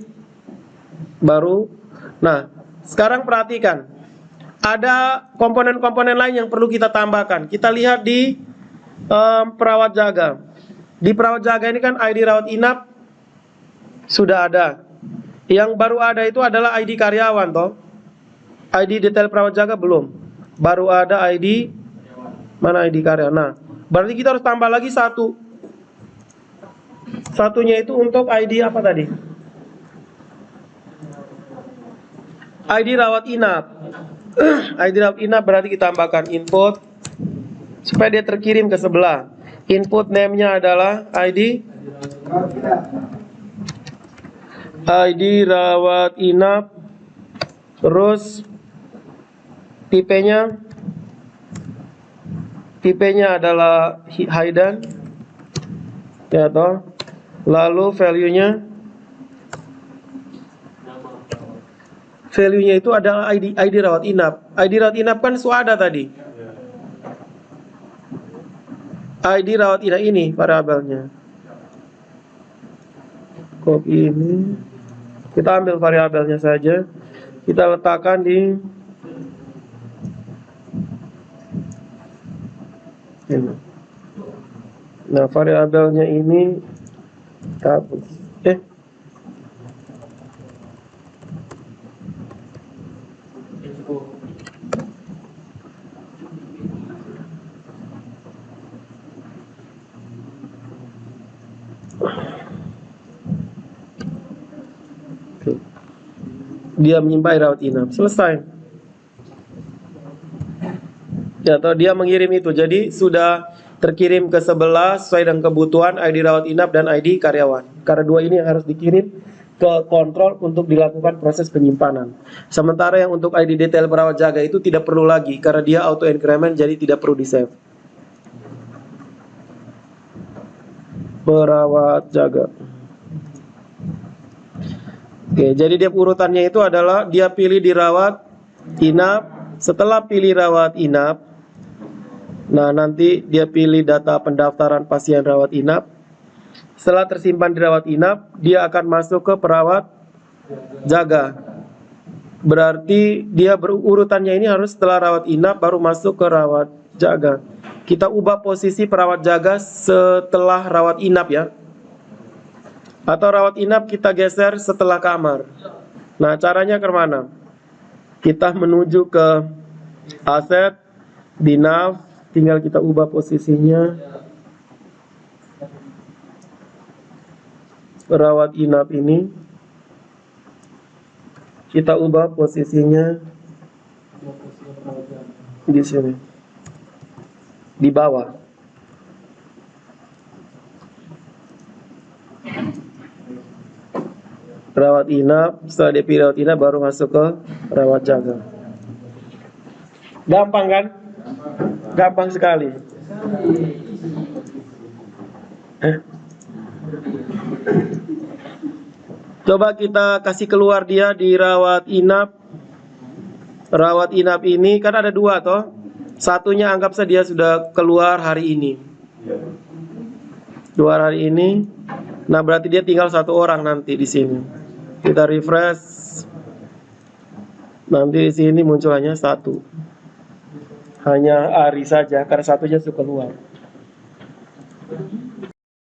baru, nah sekarang perhatikan, ada komponen-komponen lain yang perlu kita tambahkan. Kita lihat di perawat jaga. Di perawat jaga ini kan ID rawat inap sudah ada. Yang baru ada itu adalah ID karyawan toh. ID detail perawat jaga belum. Baru ada ID, mana ID karyawan. Nah, berarti kita harus tambah lagi satu. Satunya itu untuk ID apa tadi? ID rawat inap. ID rawat inap berarti kita tambahkan input supaya dia terkirim ke sebelah. Input name-nya adalah ID rawat inap. Terus tipenya adalah hidden ya toh. Lalu value-nya itu adalah ID rawat inap. ID rawat inap kan sudah ada tadi. ID rawat inap ini variabelnya. Copy ini. Kita ambil variabelnya saja. Kita letakkan di ini. Nah, variabelnya ini kita hapus. Dia menyimpan rawat inap. Selesai. Ya, atau dia mengirim itu. Jadi sudah terkirim ke sebelah sesuai dengan kebutuhan ID rawat inap dan ID karyawan. Karena dua ini yang harus dikirim ke kontrol untuk dilakukan proses penyimpanan. Sementara yang untuk ID detail perawat jaga itu tidak perlu lagi karena dia auto increment, jadi tidak perlu di save. Perawat jaga. Oke, jadi dia urutannya itu adalah dia pilih di rawat inap. Setelah pilih rawat inap, nah nanti dia pilih data pendaftaran pasien rawat inap. Setelah tersimpan di rawat inap, dia akan masuk ke perawat jaga. Berarti dia berurutannya ini harus setelah rawat inap baru masuk ke rawat jaga. Kita ubah posisi perawat jaga setelah rawat inap ya. Atau rawat inap kita geser setelah kamar. Nah, caranya kemana? Kita menuju ke aset, di nav, tinggal kita ubah posisinya. Rawat inap ini kita ubah posisinya di sini, di bawah. Rawat inap, setelah DP rawat inap baru masuk ke rawat jaga. Gampang kan? Gampang sekali. Coba kita kasih keluar dia di rawat inap. Rawat inap ini kan ada dua toh. Satunya anggap saja dia sudah keluar hari ini. Keluar hari ini. Nah, berarti dia tinggal satu orang nanti di sini. Kita refresh. Nanti di sini muncul hanya satu. Hanya Ari saja karena satunya sudah keluar.